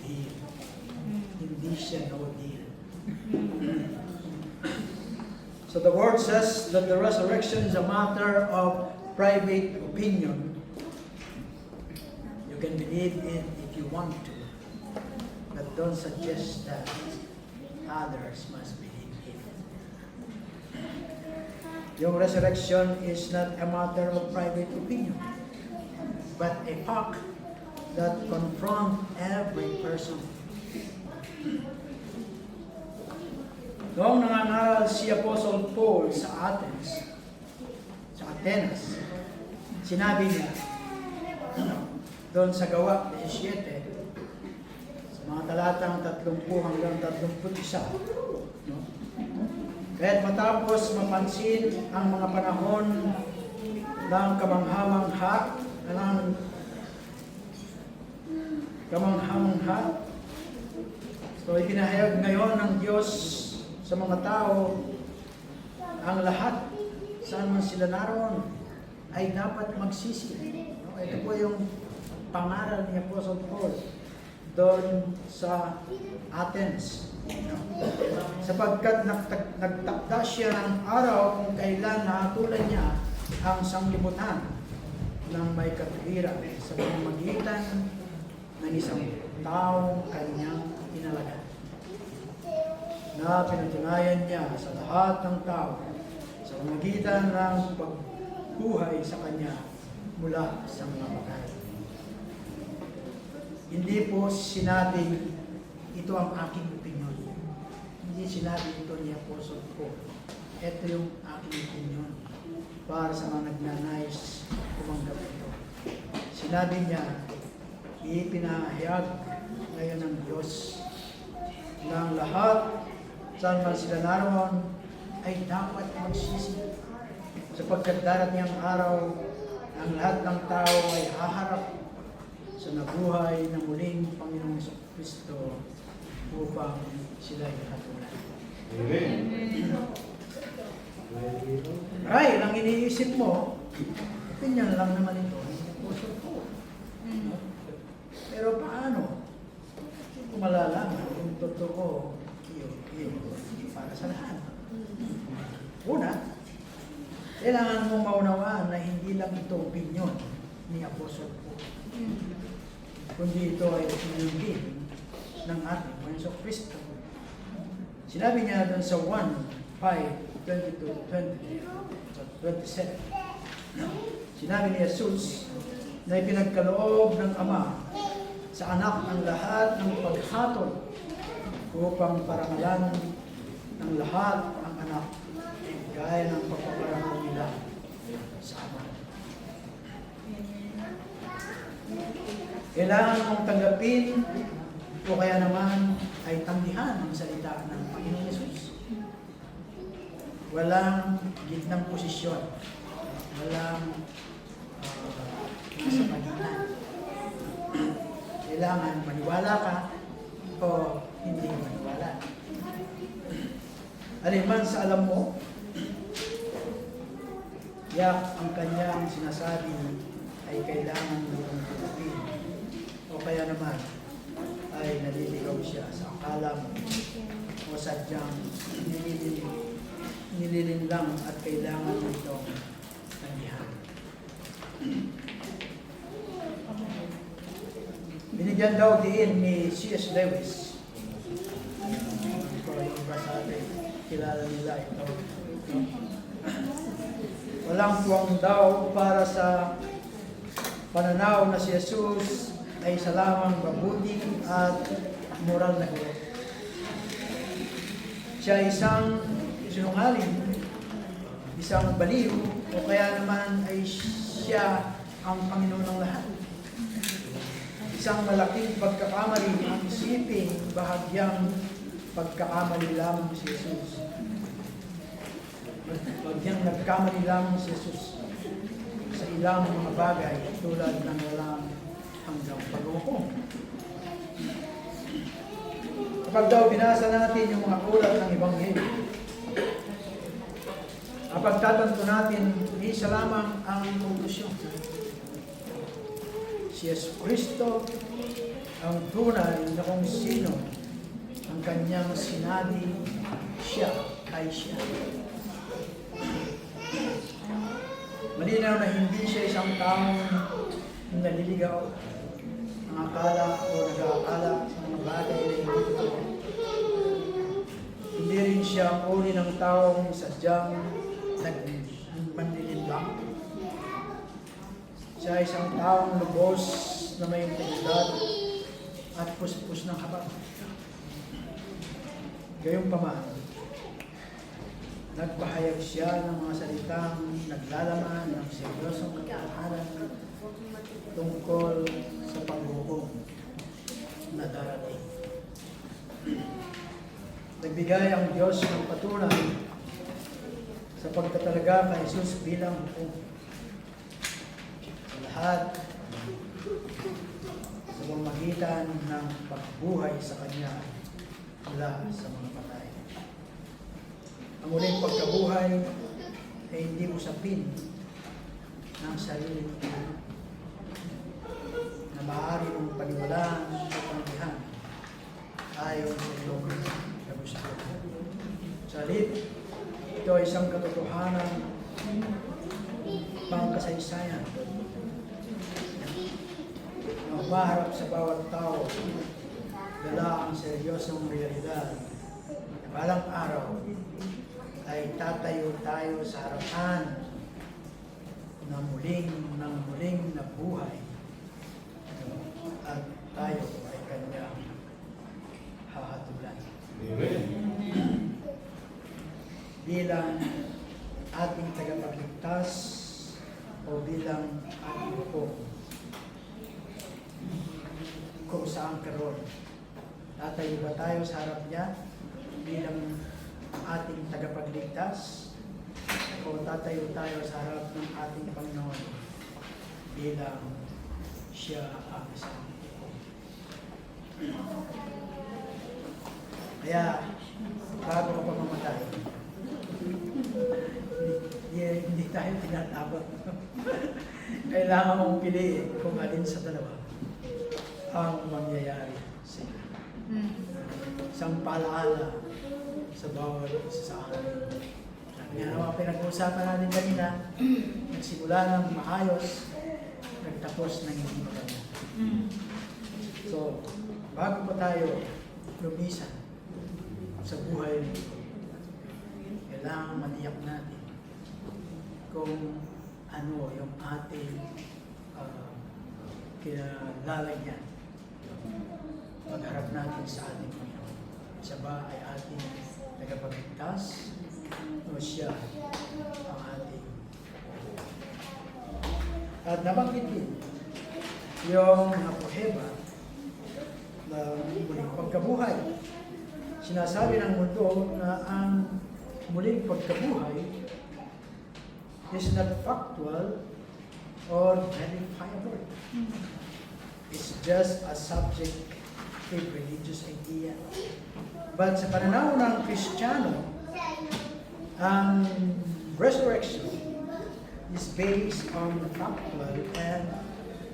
deal. Hindi siya no deal. So the word says that the resurrection is a matter of private opinion. You can believe it if you want to, but don't suggest that others must believe it. Yung resurrection is not a matter of private opinion, but a fact that confront every person. Noong nangangaral si Apostle Paul sa Atenas, sinabi niya, doon sa Gawa 17, sa mga talatang 30 hanggang 31, no? Kaya't matapos mapansin ang mga panahon ng kamangha-mangha, so ipinahayag ngayon ng Diyos sa mga tao, ang lahat, saan man sila naroon, ay dapat magsisi. No? Ito po yung pangaral ni Apostle Paul doon sa Athens. No? Sapagkat nagtakda siya ng araw kung kailan nahatulan niya ang sanglibutan ng may katuwiran sa pamamagitan ng isang taong kanyang inalaga. na pinatunayan niya sa lahat ng tao sa pamamagitan ng pagbuhay sa Kanya mula sa mga patay. Hindi po sinabing ito ang aking opinion. Hindi sinabi ito ni Apostle Paul. Ito yung aking opinion para sa mga nagnanais tumanggap ito. Sinabi niya, ipinahayag ngayon ng Diyos ng lahat saan man sila naroon ay dapat magsisi. Sapagkat darating ang araw, ang lahat ng tao ay haharap sa nabuhay ng muling Panginoong Kristo upang sila ay hatulan. Ay, ang iniisip mo, opinion lang naman ito. Apostle Paul. Pero paano? Kung malalaman, kung totoo, yun, para sa lahat. Una, kailangan mong maunawaan na hindi lang ito opinion ni Apostle Paul. Kundi ito ay opinion din ng ating Panginoong Kristo. Sinabi niya doon sa 1:22-27. Sinabi ni Jesus na ipinagkaloob ng Ama sa anak ang lahat ng paghatol upang parangalan ng lahat ang anak gaya ng pagpaparangal nila sa Ama. Kailangan mong tanggapin o kaya naman ay tanggihan ang salita ng Panginoon Yesus. Walang gitnang posisyon. Walang nasa pagitan. Kailangan maniwala ka o hindi maniwala. Aliman sa alam mo, yak ang kanyang sinasabi ay kailangan mong tanggapin. O kaya naman ay naliligaw siya sa akala mo o sadyang nililin lang at kailangan mo itong tanggihan. Binigyan daw din ni C.S. Lewis. Ito yung kasali, kilala nila ito. Walang tuwang daw para sa pananaw na si Jesus ay isa lamang mabuti at moral na guro. Siya isang sinungaling, isang baliw, o kaya naman ay siya ang Panginoon ng lahat. Isang malaking pagkakamali ang isipin, bahagyang pagkakamali lamang si Jesus. Bahagyang nagkamali lamang si Jesus sa ilang mga bagay tulad ng walang hanggang pag-uukong. Kapag daw binasa natin yung mga ulat ng Ebanghelyo, kapag tatanto natin, isa lamang ang konklusyon. Si Yesu Kristo ang tunay na kung sino ang kanyang sinabi, siya ay siya. Malinaw na hindi siya isang taong naliligaw, ang akala o nag-aakala sa mga bagay na hindi totoo. Hindi rin siya ang uri ng taong sadyang nagmanlilimbang. Siya isang taong lubos na may integridad at puspos ng habang. Gayunpaman, nagpahayag siya ng mga salitang naglalaman ng seryosong katotohanan tungkol sa paghukom na darating. Nagbigay ang Diyos ng patunay sa pagtatalaga kay Jesus bilang hukom. Sa lahat sa pamamagitan ng pagbuhay sa Kanya mula sa mga patay. Ang muling pagkabuhay ay hindi usapin ng sarili na maaari mong paniwalaan sa panggihan ayon sa iyong gusto. Sa halip, ito ay isang katotohanan pangkasaysayan na umaharap sa bawat tao, dala ang seryosong realidad na balang araw ay tatayo tayo sa harapan ng muling na buhay at tayo ay kanyang hahatulan. Bilang ating tagapagligtas o bilang ating po kung saan karon. Tatayo ba tayo sa harap niya bilang ating tagapagligtas o tatayo tayo sa harap ng ating Panginoon bilang siya ang isang po. Kaya bago ka pa mamatay, hindi tayo tinatabot. Kailangan mong piliin kung alin sa dalawa ang mangyayari sa iyo. Isang paalaala sa bawat isa sa akin. Kaya naman pinag-uusapan natin kanina, nagsimula ng maayos, nagtapos ng hindi maganda. So, bago pa tayo lumisan sa buhay nito, kailangan maniyak natin kung ano yung ating kinalalagyan pagharap natin sa ating Panginoon. Siya ba ay ating tagapagligtas o siya ang ating? At nabanggit din yung Apoheba na muling pagkabuhay. Sinasabi ng mundo na ang muling pagkabuhay is not factual or verifiable. It's just a subjective religious idea. But sa pananaw ng Kristiyano, ang resurrection is based on factual and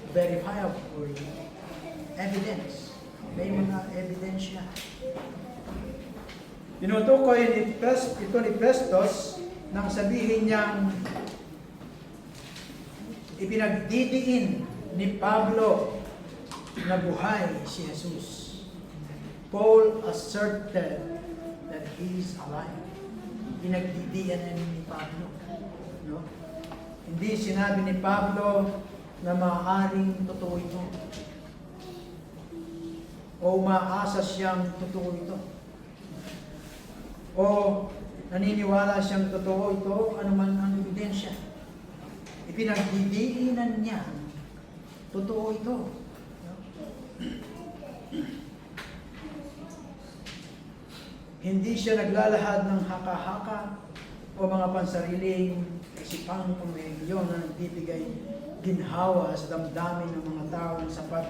verifiable evidence. May mga ebidensya. Tinutukoy ito ni Festus nang sabihin niyang ipinagdidiin ni Pablo na buhay si Jesus. Paul asserted that he is alive. Pinagdidiyan ni Pablo. No? Hindi sinabi ni Pablo na maaaring totoo ito. O maasa siyang totoo ito. O naniniwala siyang totoo ito, anuman ang ebidensya. Ipinagdidiinan niya, totoo ito. No? Hindi siya naglalahad ng haka-haka o mga pansariling isipang pamilyon na nagbibigay ginhawa sa damdamin ng mga tao ng sapat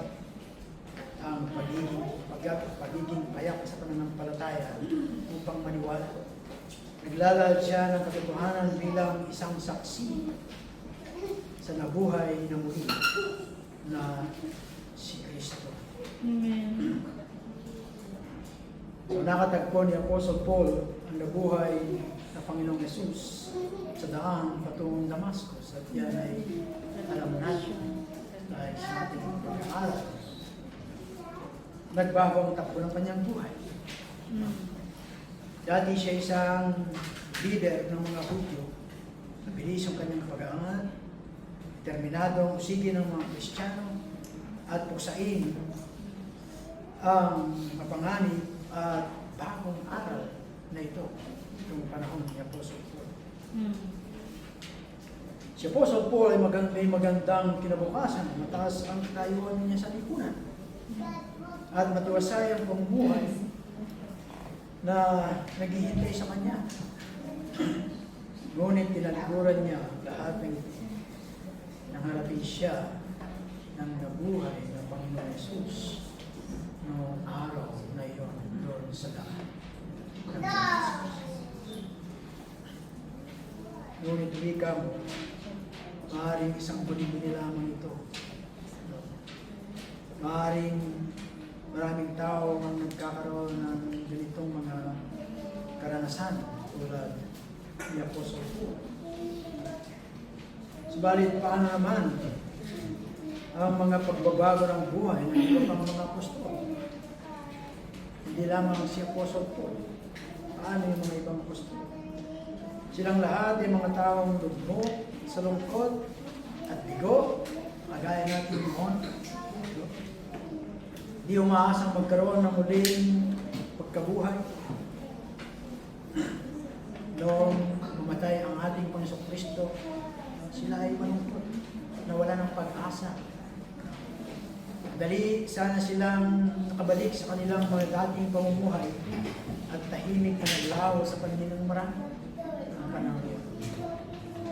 ang pagiging payak sa pananampalataya upang maniwala. Naglalahad siya ng katotohanan bilang isang saksi sa nabuhay na muli na si Kristo. Amen. So nakatagpo ni Apostle Paul ang nabuhay na Panginoong Jesus sa daan patungong Damascus at yan ay alam natin dahil sa ating pag-aaral. Nagbago ang takbo ng kanyang buhay. Dati siya isang leader ng mga Hudyo. Mabilis ang kanyang pag-aangat, determinadong usigin ng mga Kristiyano at puksain ang mapanganib at bagong aral na ito itong panahon ni Apostle Paul. Si Apostle Paul ay may magandang kinabukasan, mataas ang katayuan niya sa lipunan at matiwasay ang pamumuhay na naghihintay sa kanya. Ngunit tinalikuran niya lahat ng ito. Nangarapin siya ng nabuhay ng Panginoon Jesus noong araw na iyon doon sa daan. Ngunit wika mo, maaaring isang buni-buni lamang ito. Maaaring maraming tao ang nagkakaroon ng ganitong mga karanasan tulad ni Apostle Paul. Subalit paano naman ang mga pagbabago ng buhay ng iba pang mga apostol? Hindi lamang si Apostle Paul paano yung mga ibang apostol? Silang lahat ay mga taong lugmok sa lungkot at bigo, kagaya natin noon. Di umaasang magkaroon ng muling pagkabuhay. Noong mamatay ang ating Panginoong Kristo, sila ay malungkot, nawala ng pag-asa. Dali sana silang nakabalik sa kanilang mga dating pamumuhay at tahimik na naglaho sa paningin ng marami ang panahon yun.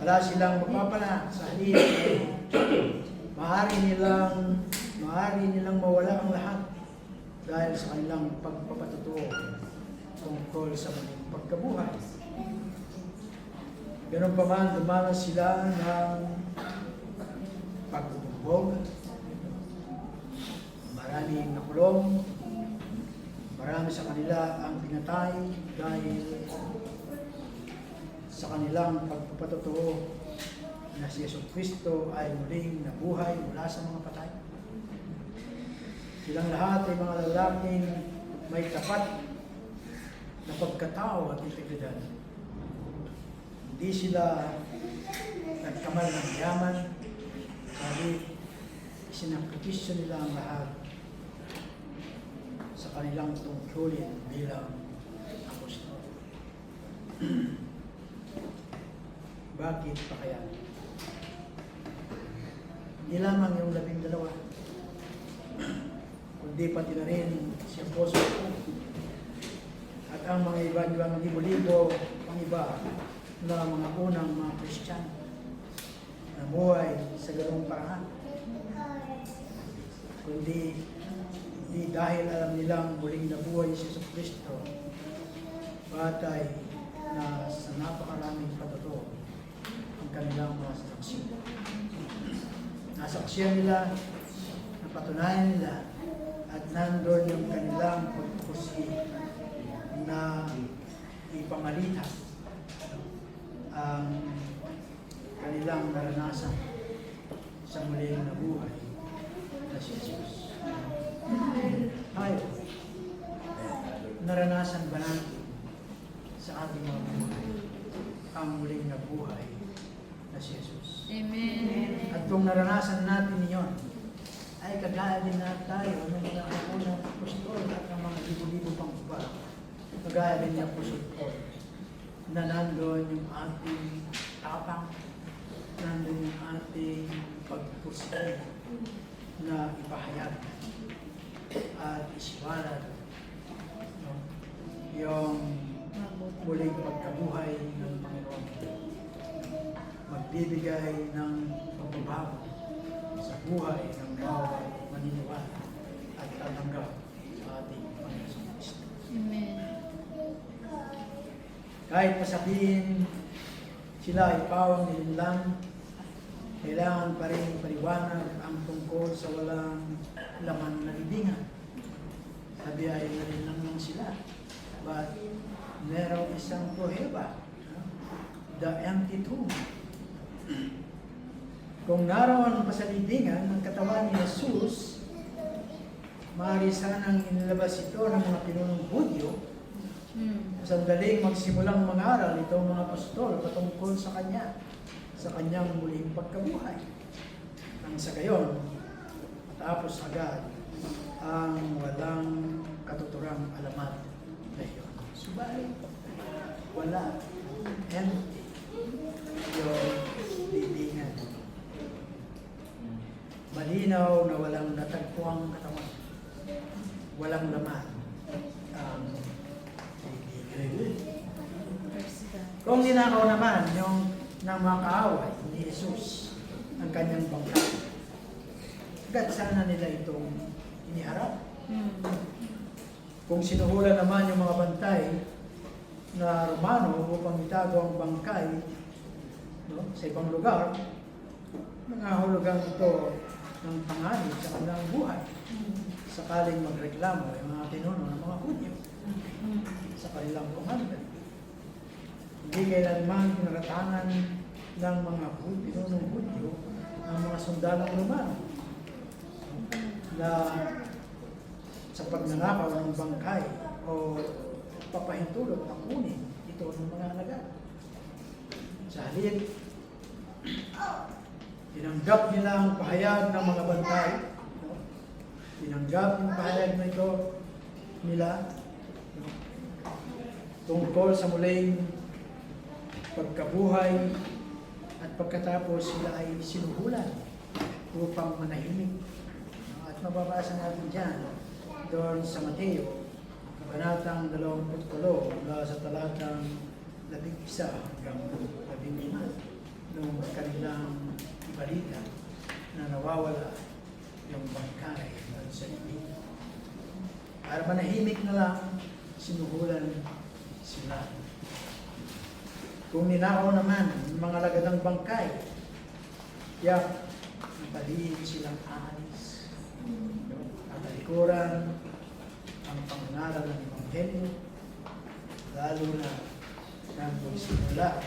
Wala silang magpapala sa halip ay maaari nilang mawala ang lahat dahil sa kanilang pagpapatutuo tungkol sa muling pagkabuhay. Ganun pa man, dumanas sila ng pagbubugbog, maraming nakulong, marami sa kanila ang pinatay dahil sa kanilang pagpapatutuo na si Yesu Kristo ay muling nabuhay mula sa mga patay. Silang lahat ay mga lalaking may tapat na pagkatao at integridad. Hindi sila nagkamal ng yaman, sabi isinakripisyo nila ang lahat sa kanilang tungkulin bilang apostol. Bakit pa kaya? Hindi lamang yung 12, kundi pati na rin si Apostol Paul at ang mga ibang libo-libo ang iba na mga unang mga Kristiyano na buhay sa ganung paraan. Kundi dahil alam nilang muling nabuhay si Yesu Kristo, batay na sa napakaraming patutuo ang kanilang mga saksiyan. Nasaksiyan nila, napatunayan nila, at nandun yung kanilang pagpupusi na ipamalita ang kanilang naranasan sa muling nabuhay na si Jesus. Tayo, naranasan ba natin sa ating mga buhay ang muling nabuhay na si Jesus? Amen. At kung naranasan natin yon, ay kagaya din na tayo ng mga unang apostol at ng mga libo-libo pang iba. Kagaya din ni Apostol Paul, na nandun yung ating tapang, nandun yung ating pagpursige na ipahayag at isiwalat yung muling pagkabuhay ng Panginoon. Magbibigay ng pagbabago sa buhay ng bawat maniniwala at tatanggap sa ating Panginoon Kristo. Amen. Kahit masabihin sila ay pawang nilinlang, kailangan pa rin paliwanag ang tungkol sa walang laman na libingan. Sabi ay nilinlang lang sila. But merong isang proheba, the empty tomb. Kung naroon pa sa libingan ng katawan ni Jesus, maaari sanang inilabas ito ng mga pinunong Hudyo. Sandaling magsimulang mangaral itong mga apostol patungkol sa Kanya, sa Kanyang muling pagkabuhay. Nang sa gayon, matapos agad ang walang katuturang alamat na iyon. Subalit, wala, empty, yung libingan. Malinaw na walang natagpuang katawan, walang laman ang kung ninakaw naman yung ng mga kaaway ni Jesus ang kanyang bangkay, agad sana nila itong iniharap. Kung sinuhulan naman yung mga bantay na Romano upang itago ang bangkay sa ibang lugar, nangahulugan ito ng panganib sa kanilang buhay. Sakaling magreklamo yung mga pinuno ng mga Hudyo sa kanilang commander. Hindi kailanman pinaratangan ng mga pinunong Hudyo ang mga sundalong Romano na sa pagnanakaw ng bangkay o papahintulot na kunin ito ng mga alagad. Sa halip, tinanggap nila ang pahayag ng mga bantay. No? Tinanggap yung pahayag na ito nila tungkol sa muling pagkabuhay at pagkatapos sila ay sinuhulan upang manahimik. At mababasa natin dyan doon sa Mateo, Kabanatang 20 mula sa talatang 11 hanggang 15 nung kanilang ibalita na nawawala yung bangkay sa ibig. Para manahimik na lang, sinuhulan sila. Kung ninakaw naman yung mga lagadang bangkay, yak, napalihin silang aalis. At talikuran ang pangangaral ng Ebanghelyo, lalo na nang magsimula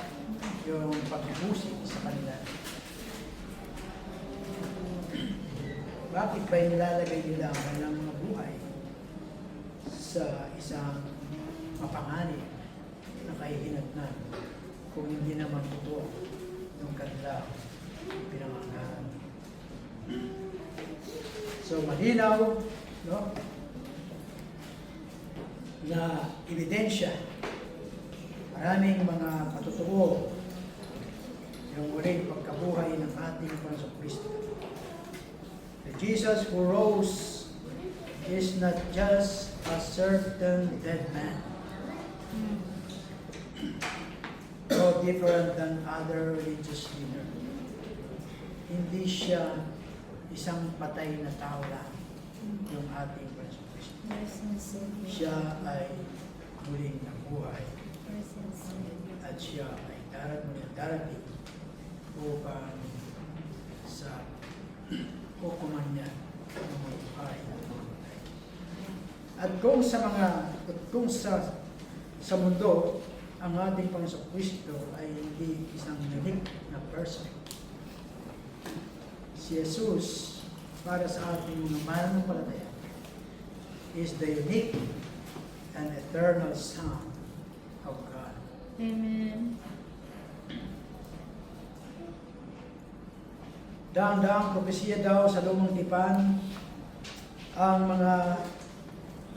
yung pagbubusi sa kanila. Bakit ba'y nilalagay nila ang kanilang mga buhay sa isang mapanganib na kahihinatnan kung hindi naman totoo yung kanilang pinangangaral? So malinaw, no, na ebidensya, maraming mga patutuo yung muling pagkabuhay ng ating Panginoong Kristo. The Jesus who rose is not just a certain dead man, no different than other religious leaders. Hindi siya isang patay na tao lang, yung ating Panginoong Kristo. Siya ay muling nabuhay at siya ay darating upang sa hukuman niya ng mga buhay at mga patay. At kung sa mundo ang ating Panginoong Kristo ay hindi isang unique na person, si Jesus para sa ating mga mananampalataya is the unique and eternal Son of God. Amen. Daang-daang propesya daw sa lumang tipan ang mga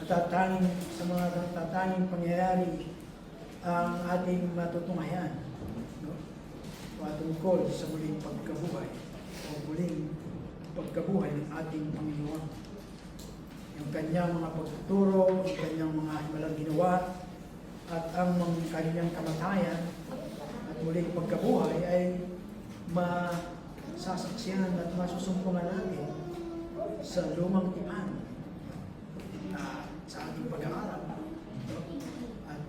natatanging pangyayari ang ating matutunghayan, no? Patungkol sa muling pagkabuhay o muling pagkabuhay ng ating Panginoon. Yung kanyang mga pagtuturo, yung kanyang mga himalang ginawa, at ang kanyang kamatayan at muling pagkabuhay ay masasaksihan at masusumpungan natin sa lumang tipan sa ating pag-aaral. At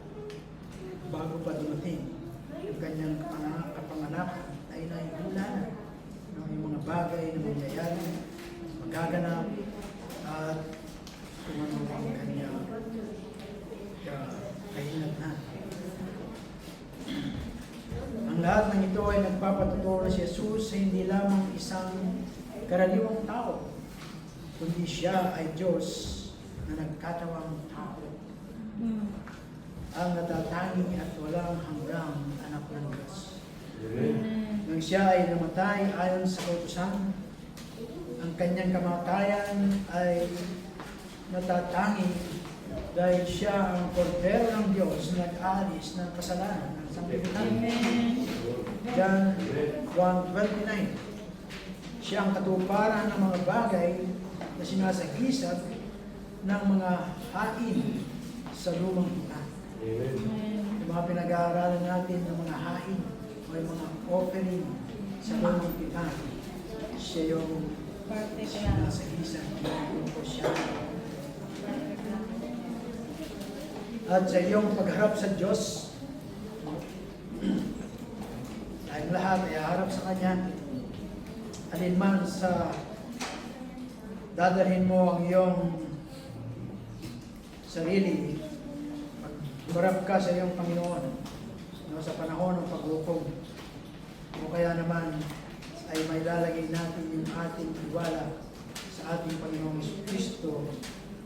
bago pa dumating yung kanyang kapanganakan ay naihula na yung mga bagay na mangyayari, magaganap, at kung ano ang kanyang kahinatnan. Ang lahat ng ito ay nagpapatuturo na si Jesus ay hindi lamang isang karaniwang tao, kundi siya ay Diyos na nagkatawang tao. Ang natatangi at walang hanggang anak ng Diyos. Nang siya ay namatay ayon sa kautusan, ang kanyang kamatayan ay natatangi dahil siya ang kordero ng Diyos na nag-alis ng kasalanan ng sanglibutan. John 1:29. Siya ang katuparan ng mga bagay na sinasagisag ng mga hain sa lumang tipan. Yung mga pinag-aaralan natin ng mga hain o yung mga offering sa lumang tipan, siya yung sinasagisag ng siya. At sa iyong pagharap sa Diyos, tayong lahat ay harap sa Kanya. Alinman sa dadalhin mo ang iyong sarili, magharap ka sa iyong Panginoon, no, sa panahon ng paghukom. O kaya naman ay may lalagay natin yung ating tiwala sa ating Panginoong Kristo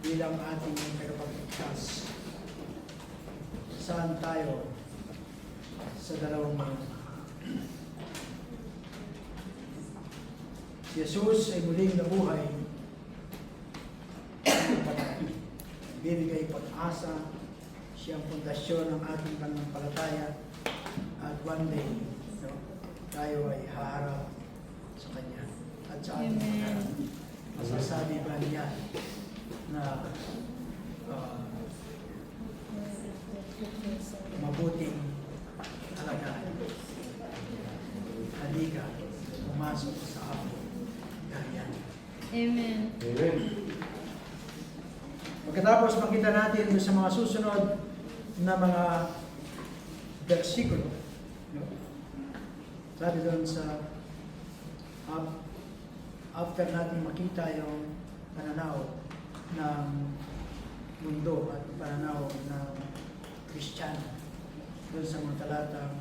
bilang ating tagapagligtas. saan tayo sa dalawang mga. Si Jesus ay muling nabuhay. Bibigay pag-asa, siya ang pundasyon ng ating pananampalataya, at one day, no, tayo ay haharap sa Kanya. At sa ating Amen. pagharap, masasabi ba niya na mabuting alagaan. Halika, pumasok sa ako. Ganyan. Amen. Amen. Pagkatapos makita natin sa mga susunod na mga versikulo, no? Sabi doon sa after natin makita yung pananaw ng mundo at pananaw ng Kristiyano doon sa mga talatang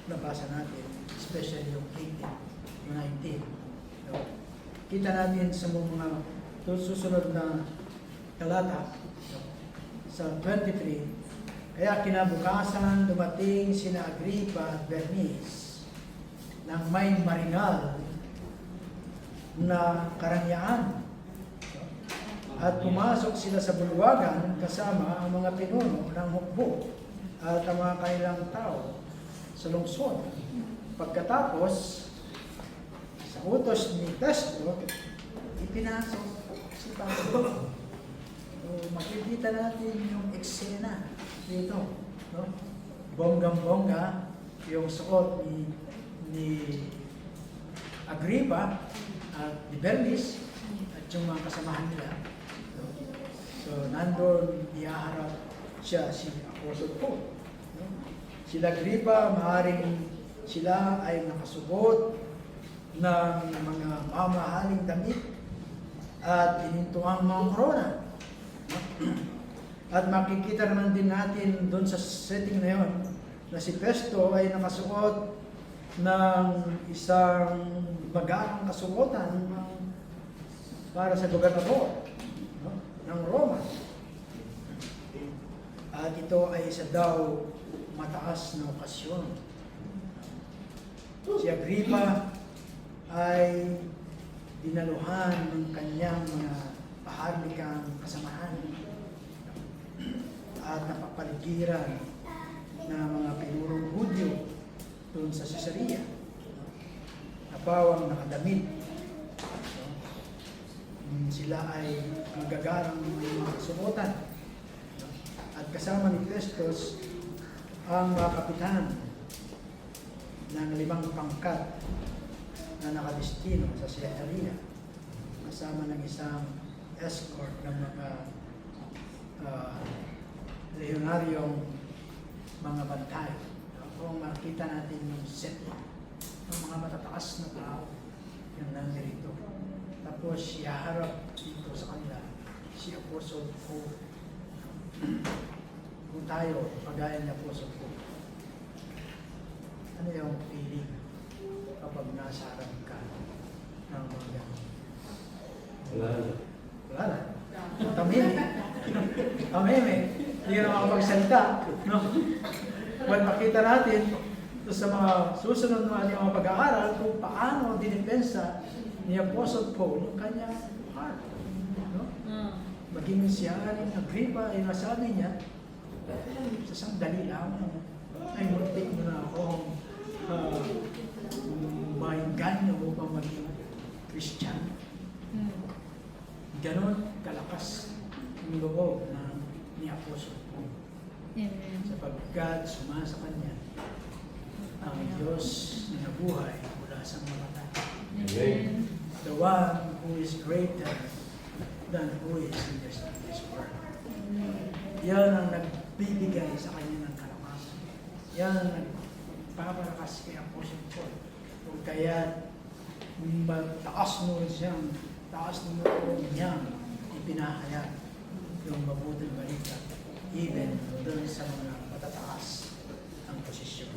nabasa natin, especially yung 18, yung 19. No? Kita natin sa mga susunod na talata, no? Sa 23, kaya kinabukasan dumating sina Agripa at Bernice nang may maringal na karangyaan. At pumasok sila sa bulwagan kasama ang mga pinuno ng hukbo at ang mga kailang tao sa lungsod. Pagkatapos, sa utos ni Festo, ipinasok si Pablo. So, makikita natin yung eksena dito. No? Bonggang-bongga yung suot ni Agripa at ni Bernice at yung mga kasamahan nila. So, nandun, ihaharap siya si Apostle Paul. No? Sila Agripa, maaaring sila ay nakasuot ng mga mamahaling damit at inintuang mga korona. No? At makikita naman din natin doon sa setting na yon na si Festo ay nakasuot ng isang magang kasuotan para sa gobernador, no, ng Roma. At ito ay isa daw mataas na okasyon. Si Agripa ay dinaluhan ng kanyang mga paharlikang kasamahan at napapaligiran ng mga pinurong Hudyo doon sa Caesarea. Napawang nakadamit. Sila ay magagarang mga kasuotan. At kasama ni Festus ang mga kapitan ng 5 pangkat na nakadestino sa Caesarea, kasama ng isang escort ng mga leonaryong mga bantay. Kung makita natin yung set ng mga matataas na tao yung nandirito. Tapos ihaharap dito sa kanila si Apostle Paul. Kung tayo, pagaya ni Apostle Paul, ano yung feeling kapag nasa harap ka ng mga gano'n? Wala na. Wala na. Tamimi. Tamimi. Hindi ka na makapagsalita. No? Well, makita natin sa mga susunod na ating mga pag-aaral kung paano dinipensa ni Apostle Paul yung kanyang heart. No? Maging siya rin Agripa ay nasabi niya, sa sandali lang, ay muntik mo na akong maingganyo upang maging Christian. Ganon kalakas ang loob ni Apostle Paul. Amen. Sapagkat sumasa kanya ang Diyos na nabuhay mula sa mga mata. Amen. The one who is greater than who is in this world. Yan ang nagbibigay sa kanya ng kalakasan. Yan ang nagpapalakas kay Apostle Paul. Kung kaya taas mo siyang, taas mo niyang ipinahayag yung mabuting balita, even doon sa mga matataas ang posisyon.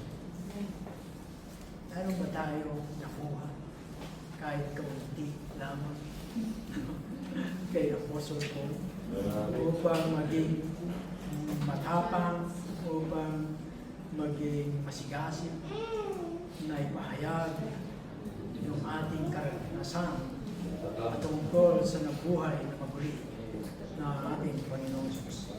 Meron ba tayo nakuha kahit kaunti lamang kay Apostle Paul upang maging matapang, upang maging masigasig na ipahayag yung ating karanasan patungkol sa nabuhay na mabuli na ating Panginoong Jesus.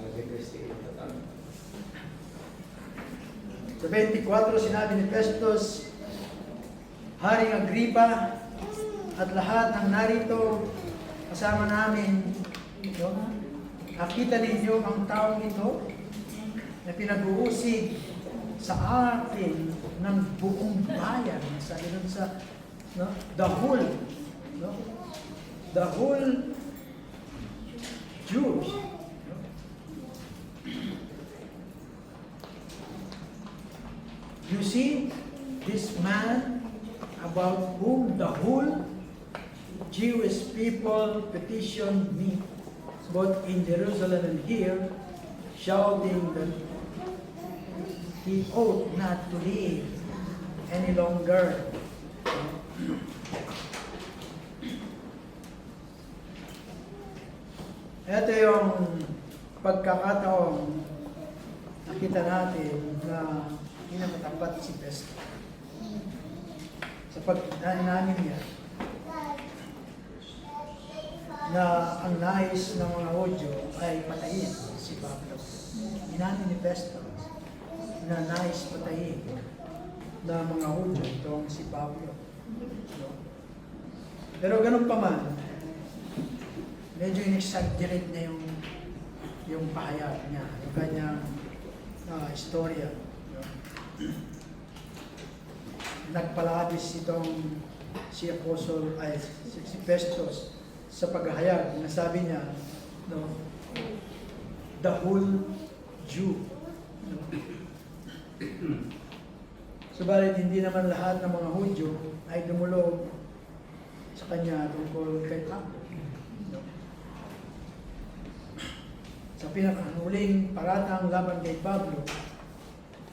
Sa 24, sinabi ni Festus, Haring Agripa at lahat ng narito kasama namin, nakita ninyo ang taong ito na pinag-uusig sa atin ng buong bayan. Sabi nun sa the whole Jews. You see, this man about whom the whole Jewish people petitioned me, both in Jerusalem and here, shouting that he ought not to live any longer. Ito yung pagkakataon nakita natin na pinakatapat si Festus. Sa pagkitaan namin niya, na ang nais ng mga Hudyo ay patayin si Pablo. Inamin ni Festus na nais patayin ng mga Hudyo itong si Pablo. Pero ganun pa man, medyo in-exaggerate na yung pahayag niya, yung kanyang istorya. Nagpalabis itong si Apostle ay si Festus sa paghahayag na sabi niya, the whole Jew. Subalit hindi naman lahat ng mga Hudyo ay dumulog sa kanya tungkol kay Pablo. Sa pinakahuling paratang laban kay Pablo,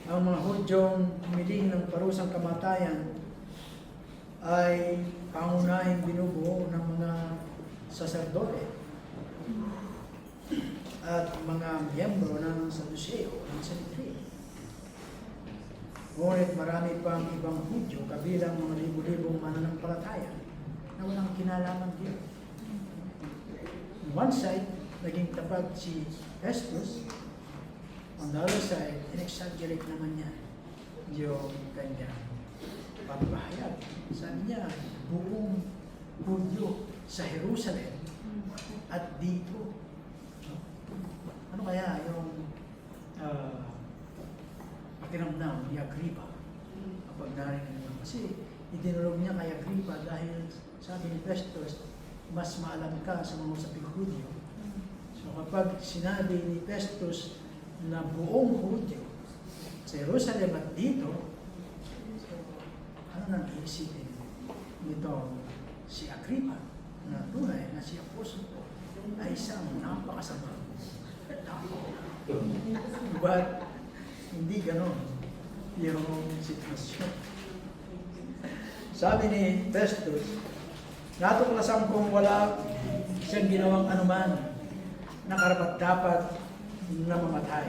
ang mga Hudyong humiling ng parusang kamatayan ay pangunahing binubuo ng mga saserdote at mga miyembro ng Saduseo, ng Sanhedrin. Ngunit marami pang ibang Hudyo, kabilang mga libu-libong mananampalataya na walang kinalaman dito. On one side, naging tapat si Festus. On the other side, in-exaggerate naman niya yung kanyang pagpahayag. Sabi niya, buong Hudyo sa Jerusalem at dito. Ano kaya yung pakiramdam ni Agripa kapag narinig niya? Kasi idinulog niya kay Agripa dahil sabi ni Festus, mas maalam ka sa mga usaping Hudyo. So kapag sinabi ni Festus na buong Hudyo sa Jerusalem at dito, so, ano nang iisipin nito si Agripa na tunay na si Apostol ay isang napakasamang tao. But hindi ganon yung sitwasyon. Sabi ni Festus, natuklasan kong wala siyang ginawang anuman na karapat-dapat na mamatay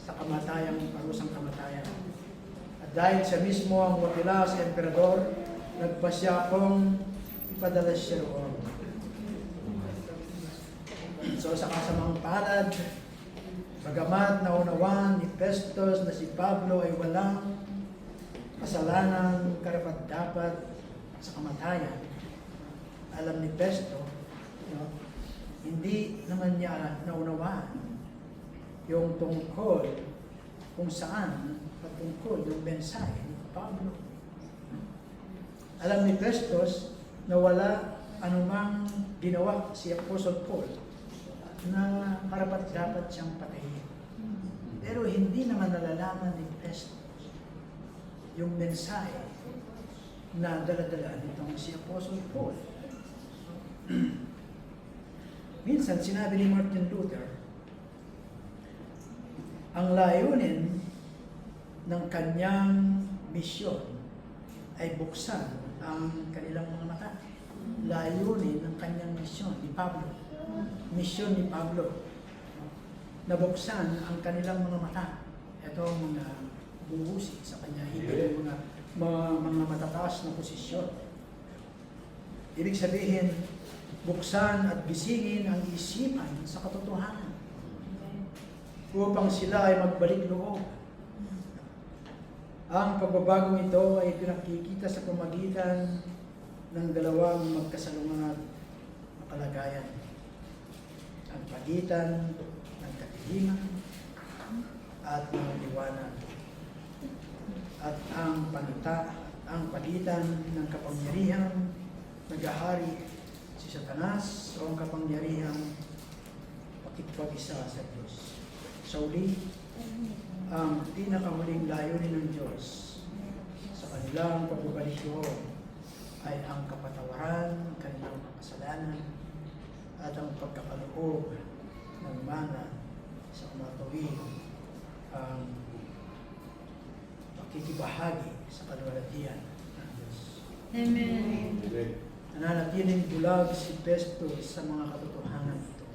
sa kamatayang parusang kamatayan. At dahil siya mismo ang wakila sa emperador, nagpasya akong ipadala siya roon. So sa kasamang palad, bagamat naunawan ni Festus na si Pablo ay walang kasalanang karapat-dapat sa kamatayan, alam ni Festo, hindi naman niya naunawaan yung tungkol kung saan patungkol yung mensahe ni Pablo. Alam ni Festus na wala anumang ginawa si Apostle Paul na karapat-dapat siyang patayin. Pero hindi naman nalalaman ni Festus yung mensahe na dala-dala nitong si Apostle Paul. Minsan, sinabi ni Martin Luther, ang layunin ng kanyang misyon ay buksan ang kanilang mga mata. Layunin ng kanyang misyon ni Pablo. Misyon ni Pablo. Nabuksan ang kanilang mga mata. itong mga buhusi sa kanya, higit yung mga matataas na posisyon. Ibig sabihin, buksan at gisingin ang isipan sa katotohanan upang sila ay magbalik loob. Ang pagbabagong ito ay pinakikita sa pamagitan ng dalawang magkasalungat na kalagayan. Ang pagitan ng kadiliman at ng liwanag. At ang pagitan ng kapangyarihang naghahari si Satanas o ang kapangyarihang pakikipag-isa sa Diyos. Sa uli, ang pinakahuling layunin ng Diyos sa kanilang pagbabalik loob ay ang kapatawaran ng kanilang kasalanan at ang pagkakaloob ng mana sa kumatuwid ang pakikibahagi sa kalwalatian ng Diyos. Amen. Nananatiling bulag si Pesto sa mga katotohanan ito.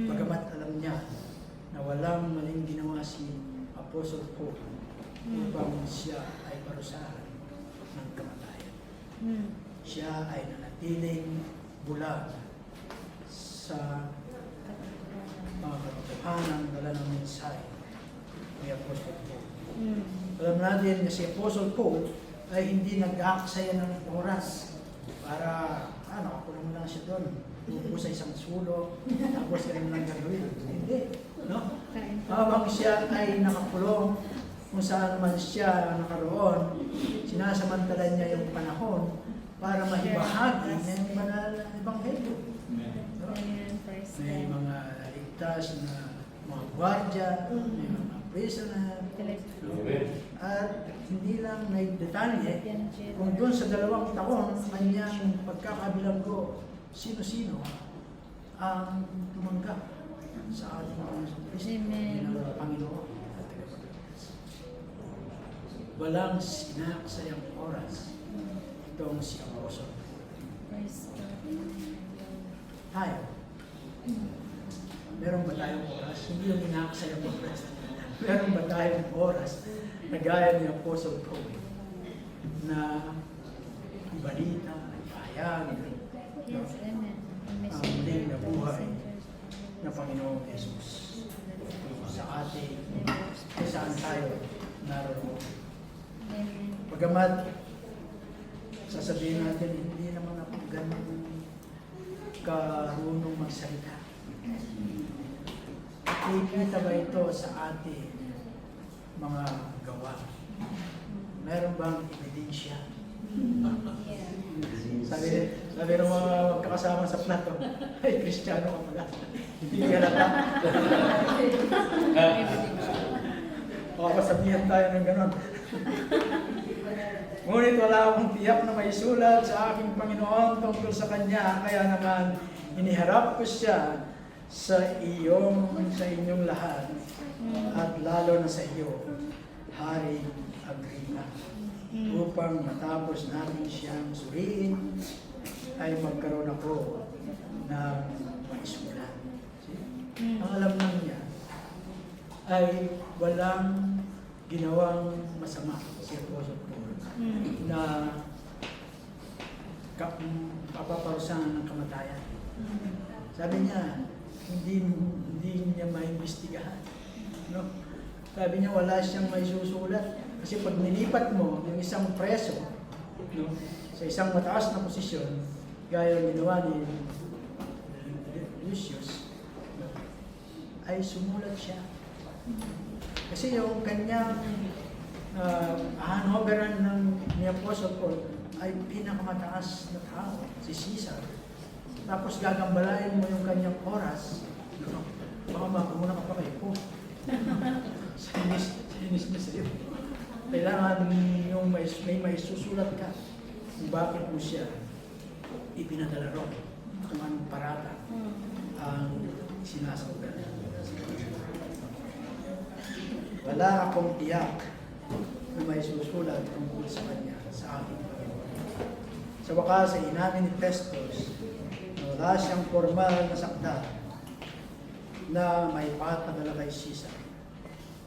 Bagamat alam niya na walang maling ginawa si Apostle Paul upang siya ay parusahan ng kamatayan. Siya ay nanatiling bulag sa mga katotohanan dala ng mensahe ni Apostle Paul. Alam natin na si Apostle Paul ay hindi nag-aaksaya ng oras para, nakakulong lang siya doon. Upo sa isang sulok, tapos ganun lang gagawin. Hindi. No? Habang siya ay nakakulong, kung saan man siya nakaroon, sinasamantala niya yung panahon para mahibahagi niya yung banal na ebanghelyo. No? May mga ligtas na mga gwardya, may mga prisoner, at hindi lang may detalye kung doon sa 2 taon kanyang pagkakabilanggo sino-sino ang tumanggap sa ating Panginoon Kristo ng Panginoon at Tagapagligtas. Walang sinaksayang oras itong si Apostle. Tayo, meron ba tayong oras? Hindi yung inaksayang oras. Meron ba tayong oras na gaya ni Apostle Paul na ibalita, ipahayag, Yes, amen. ang muling na buhay na Panginoong Jesus sa ating kung saan tayo naroon. Amen. Bagamat sasabihin natin, hindi naman ako ganun karunong magsalita. Kikita ba ito sa ating mga gawa? Meron bang ebidensya? Sabi ng mga magkakasama sa plato, ay, Kristiyano ka pala. Hindi halata. Makapasabihan tayo ng ganon. Ngunit wala akong tiyak na may sulat sa aking Panginoon tungkol sa Kanya, kaya naman iniharap ko siya sa inyong lahat, at lalo na sa iyo, Hari Agripa, upang matapos natin siyang suriin, ay magkaroon ako ng maisulat. Ang alam lang niya ay walang ginawang masama si Apostle Paul na papaparusahan ng kamatayan. Sabi niya, hindi niya maimbestigahan. No? Sabi niya, wala siyang may susulat. Kasi pag nilipat mo yung isang preso, no, sa isang mataas na posisyon, gaya ng ginawa ni Lucius, no, ay sumulat siya. Kasi yung kanyang handoveran ni Apostle Paul ay pinakamataas na tao, si Caesar. Tapos gagambalain mo yung kanyang oras, no, baka muna ka pa kayo po. Sinis na sa'yo. Kailangan yung may susulat ka kung bakit mo siya ipinadala ron, kung anong parata ang sinasabi. Wala akong tiyak na may susulat tungkol sa kanya sa aking Panginoon. Sa wakas ay inamin ni Festus na wala siyang formal na sakda na may papadala kay Caesar.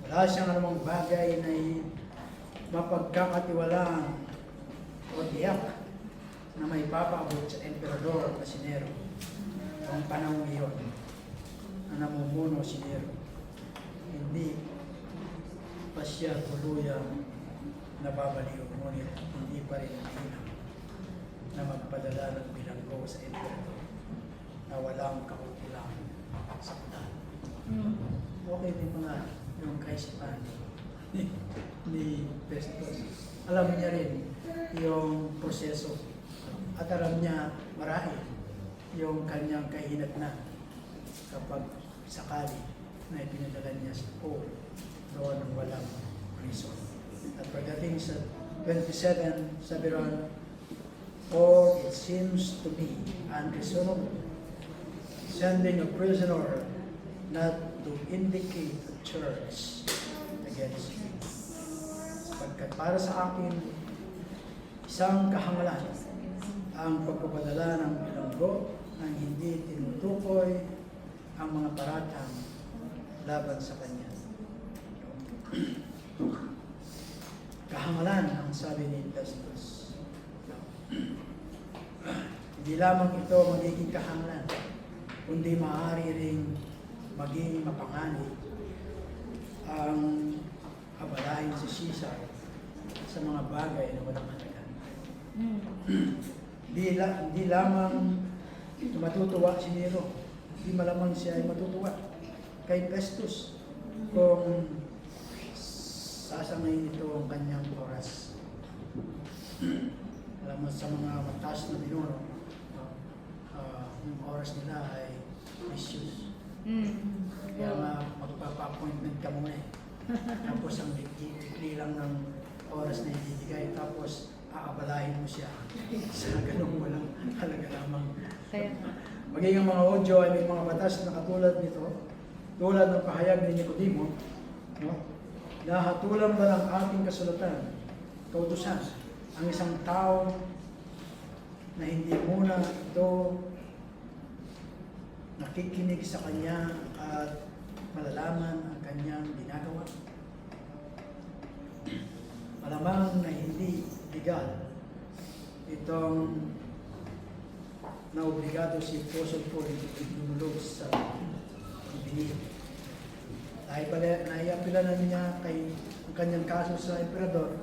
Wala siyang anumang bagay na mapagkakatiwalaan o tiyak na may papaabot sa emperador na si Nero noong panahon iyon na namumuno si Nero. Hindi pa siya tuluyang nababaliw, ngunit hindi pa rin mainam na magpadala ng bilanggo sa emperador na walang kaukulang saktan. Okay din mga yung kaisipan ni Festus. Alam niya rin yung proseso at alam niya marahil yung kanyang kahinatnan kapag sakali na ipinadala niya si Paul doon ng walang reason. At pagdating sa 27, sabi ron, "For it seems to be unreasonable, sending a prisoner not to indicate a church against you. Sapagkat para sa akin, isang kahangalan ang pagpapadala ng bilanggo ang hindi tinutukoy ang mga paratang laban sa kanya." Kahangalan ang sabi ni Festus. Hindi lamang ito magiging kahangalan, kundi maaari ring maging mapanganib ang abalahin si Caesar sa mga bagay na walang halaga. Hindi lamang matutuwa si Nero, hindi malamang siya ay matutuwa kay Festus kung sasangayin ito ang kanyang oras. Alam mo, sa mga mataas na binuno, yung oras nila ay precious. Kaya nga, magpapa-appointment ka muna eh. Tapos ang bigli lang ng oras na ibibigay, tapos aabalahin mo siya sa ganung walang halaga lamang. Maging ang mga audio ay may mga batas na katulad nito, tulad ng pahayag ni Nicodemo, no? Na hatulan ba ng ating kasulatan, kautusan, ang isang tao na hindi muna ito nakikinig sa kanya at malalaman ang kanyang ginagawa. Malamang na hindi legal itong naobligado si Apostle Paul lumulog sa pagbinig. Dahil pala naiapilanan niya ang kanyang kaso sa emperador,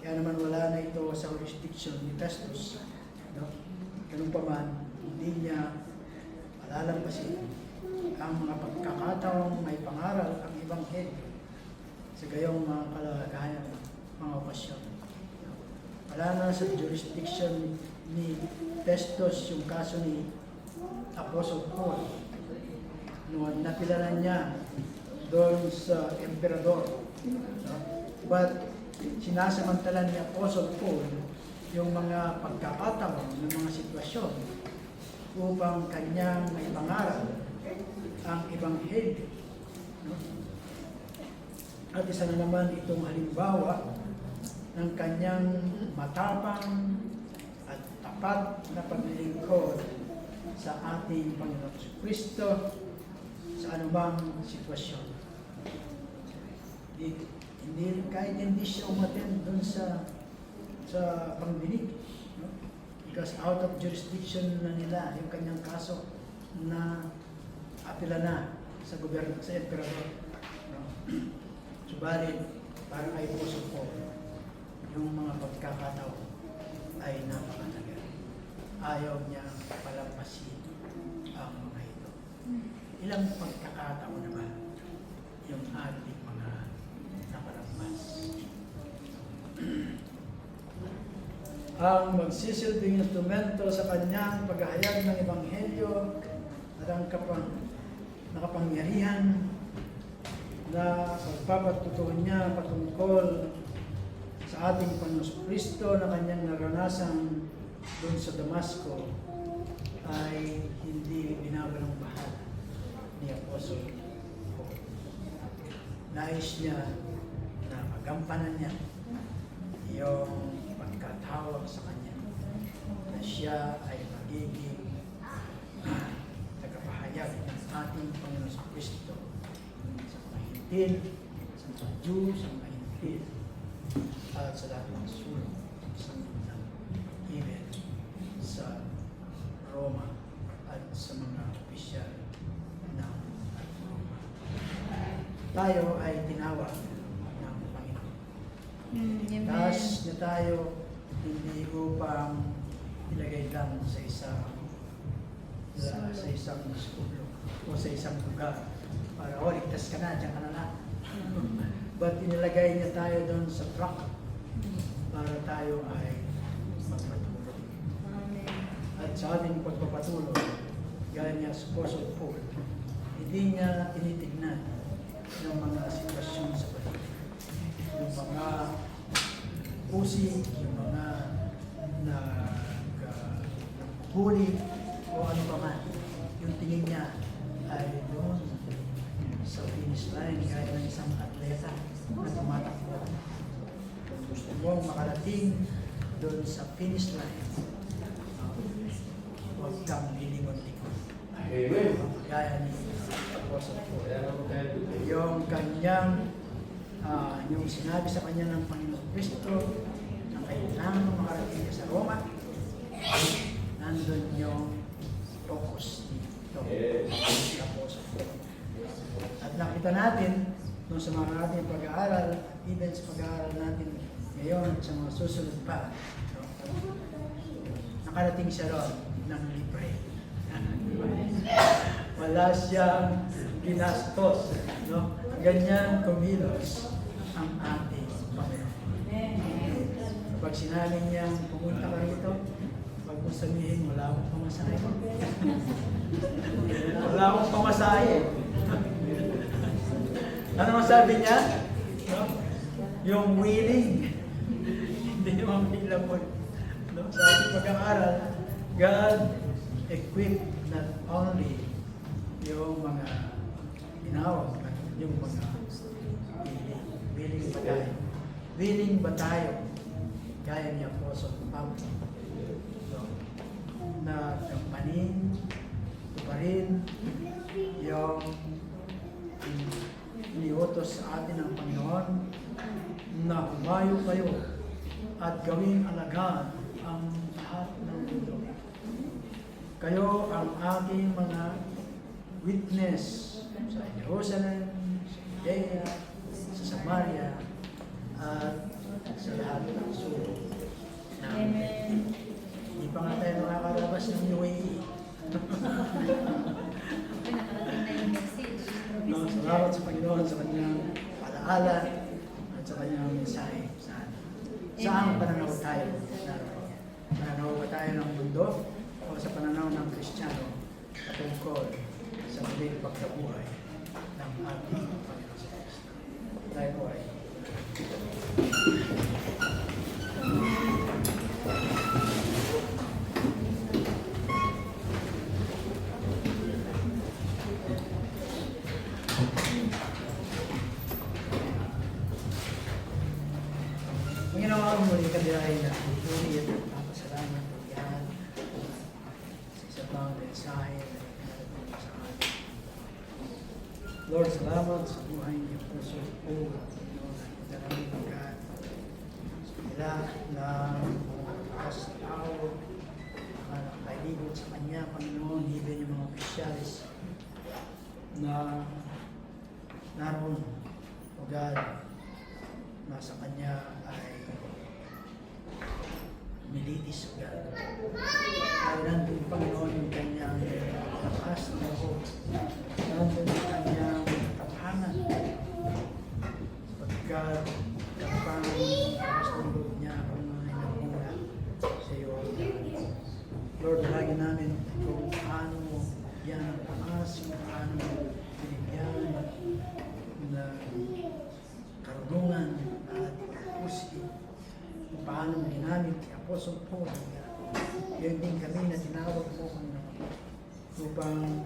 kaya naman wala na ito sa jurisdiction ni Festus. No? Ganun pa man, hindi niya alalampasin ang mga pagkakataong may pangaral ang Ebanghelyo sa gayong mga kalagayan, mga okasyon. Wala na sa jurisdiction ni Festus yung kaso ni Apostle Paul. Noon, napilanan niya doon sa emperador. No? But sinasamantala ni Apostle Paul yung mga pagkakataon ng mga sitwasyon upang kanyang may pangaral ang Ebanghelyo. No? At isa na naman itong halimbawa ng kanyang matapang at tapat na paglilingkod sa ating Panginoon Kristo sa anumang sitwasyon. Kahit hindi siya umattend doon sa pangdinig, no? Because out of jurisdiction na nila yung kanyang kaso na apila na sa gobyerno, sa emperador. No? Subalit, para kay Apostle Paul, yung mga pagkakataon ay napakalaga. Ayaw niya palampasin ang mga ito. Ilang pagkakataon na ba yung ating mga napalampas? Ang magsisilbing instrumento sa kanyang paghahayag ng Ebanghelyo at ang nakapangyarihan na pagpapatutuhan niya patungkol sa ating Panginoon Kristo na kanyang naranasan doon sa Damasco ay hindi binabalang bahal ni Apostle Paul. Nais niya na magampanan niya yung pagkatawag sa kanya na siya ay magiging tagapahayag ng ating Panginoon Kristo sa mga hintil, sa Jew, sa mga Hintid, at sa lahat ng sulok sa mundo, even sa Roma at sa mga opisyal ng Roma. Tayo ay tinawag ng Panginoon. Amen. Taas na tayo hindi upang ilagay lang sa isang skulo o sa isang lugar para ligtas ka na, dyan ka na lang. But inilagay niya tayo doon sa truck para tayo ay magpatuloy. Amen. At sa ating pagpapatuloy, gaya niya sa Apostle Paul, hindi niya tinitignan yung mga sitwasyon sa paligid. Yung mga pusi, yung mga naghuli o ano pa man. Yung tingin niya ay doon sa finish line gaya ng isang atleta na tumatakbo. Kung gusto mong makarating doon sa finish line, huwag kang lilingon-lingon. Amen. Gaya ni Apostle Paul. Kaya naman tayo dito. Yung kanyang, yung sinabi sa kanya ng Panginoon Kristo na kailangan makarating ka sa Roma, nandun yung focus dito. Si Apostle Paul. At nakita natin, nung sa mga ating pag-aaral, even sa pag-aaral natin ngayon at sa mga susunod pa, no, nakarating siya ron ng libre. Wala siyang ginastos. No? Ganyan kumilos ang ating Panginoon. Kapag sinabi niya, pumunta ka rito, pag mo sabihin, wala akong pamasahe. Wala akong pamasahe. Ano masabi niya? No? Yung willing. Hindi naman available. No? Sa ating pag-aaral, God equipped not only yung mga tinawag, yung mga willing ba tayo? Willing ba tayo? Gaya ni Apostle Pablo. So, na kampanin, tuparin yung iniutos sa atin ng Panginoon na humayo kayo at gawing alagaan ang lahat ng mundo. Kayo ang aking mga witness sa Jerusalem, sa Judea, sa Samaria, at sa lahat ng sulok. Amen. Hindi pa nga tayo makakalabas ng UAE. Okay, nakarating na yung message. No, salamat sa Panginoon sa kanyang palaala at sa kanyang mensahe sa atin. Saan pananaw tayo naroon? Pananaw ba tayo ng mundo o sa pananaw ng Kristiyano patungkol sa muling pagkabuhay ng ating Panginoon sa Kristo? Tayo po ay Panginoon, muli ka dahil na puri at nagpapasalamat po yan sa isa pang mensahe na pinarating mo sa atin. Lord, salamat sa buhay ni Apostle Paul at Panginoon at maraming pagkat sa kanila na mga tao na nakailibot sa kanya, Panginoon, even yung mga opisyalis na naroon, O God, nasa kanya ay militis, O God. Ay nandun, Panginoon, yung kanyang lakas na loob. Nandun yung kanyang tapangan. Pagkat tapangan yung lakas ng loob niya, Panginoon, ay nagmula sa iyo, O God. Lord, lagi namin kung paano mo yan ang taas, kung paano mo binigyan na karunungan at pusi, kung paano mo ginamit si Apostle Paul. Yun din kami na tinawag mo upang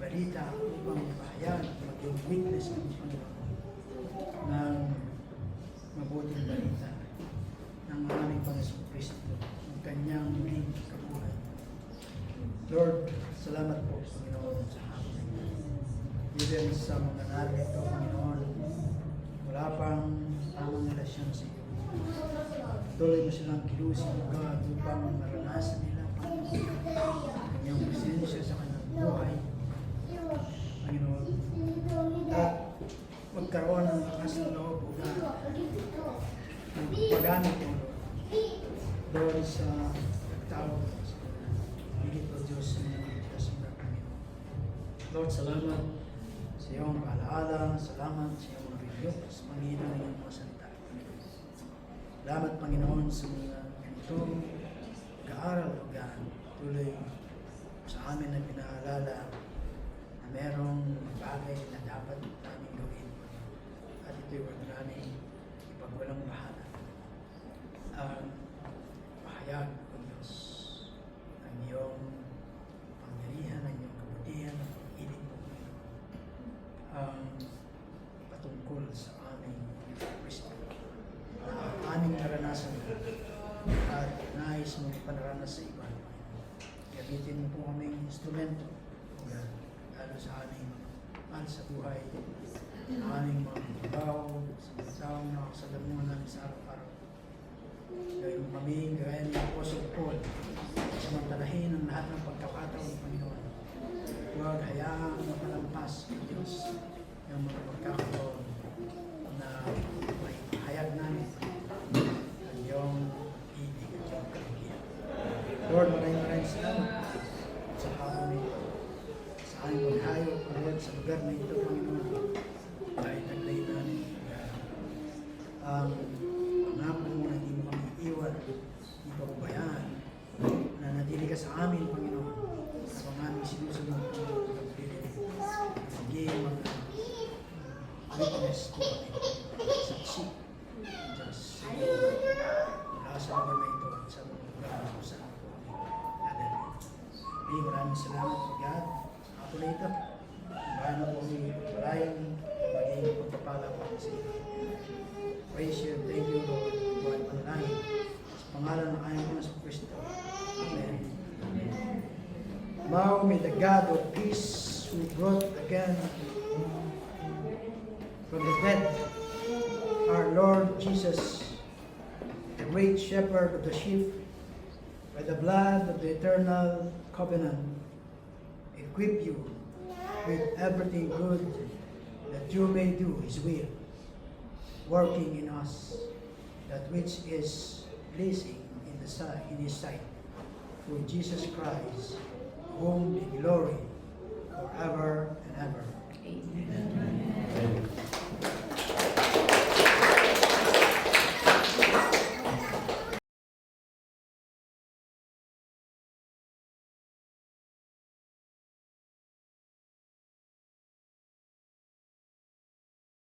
balita, upang bayan, maging witness ng Panginoon ng mabuting balita ng aming Panginoon Kristo, ng kanyang muling kabuhay. Lord, salamat po, Panginoon, sa hapon. Even sa mga narito, Panginoon, wala pang tamang relasyon sa iyo. Tuloy mo silang kilusin, O God, upang maranasan nila, Panginoon, ang iyong presensya sa kanilang buhay, Panginoon. At magkaroon ng lakas ng loob, O God, ng paggamit mo, doon sa tao. Higit o Diyos sa mga ligtas mo, Panginoon. Lord, salamat sa iyong paalaala, salamat sa iyong mga video, sa pangitan ng iyong mga salita. Salamat, Panginoon, sa mga ganitong kaaral o gaan. Tuloy sa amin na pinaalala na merong bagay na dapat namin gawin. At ito'y huwag namin ipagwalang bahala. Ang pahayag o Diyos ng iyong pangyarihan, ng iyong kabutihan, ng pag-ibig mo, Panginoon. Ang patungkol sa aming Kristo. Ang aming naranasan at nais mong ipanaranas sa iba. Gamitin mo po aming instrumento, lalo sa aming mahal sa buhay, sa aming mga trabaho, sa mga taong nakasalamuhan namin sa araw-araw. Gawin mo kami, gaya ni Apostle Paul, samantalahin ang lahat ng pagkakataon ng Panginoon. Huwag hayaang makalampas ng Diyos yung mga pagkakataon na may hayag namin ang iyong ibig at iyong kalugihan. Lord, maraming salamat sa hapon nito, sa aming paghayo, Lord, sa lugar na ito, Panginoon, dahil naglay namin ang pangako mo na hindi mo kami iiwan, hindi pa kubayaan, na natili ka sa amin, Panginoon, sa mga aming sinusunod ng pagpili, maging mga witness ko kami, saksi, Diyos, mula sa lugar na ito, sa mga lugar na kung saan po kami dadalhin. Maraming salamat, O God, sa hapon na ito. Paano po kami pagpalayan, maging pagpapala po sa iyo. Praise you, thank you, Lord, buhay panalangin. Sa pangalan ng aming Panginoon sa Kristo. Amen. Now may the God of peace who brought again from the dead our Lord Jesus, the great shepherd of the sheep, by the blood of the eternal covenant, equip you with everything good that you may do His will, working in us that which is pleasing in His sight, through Jesus Christ, whom be glory forever and ever.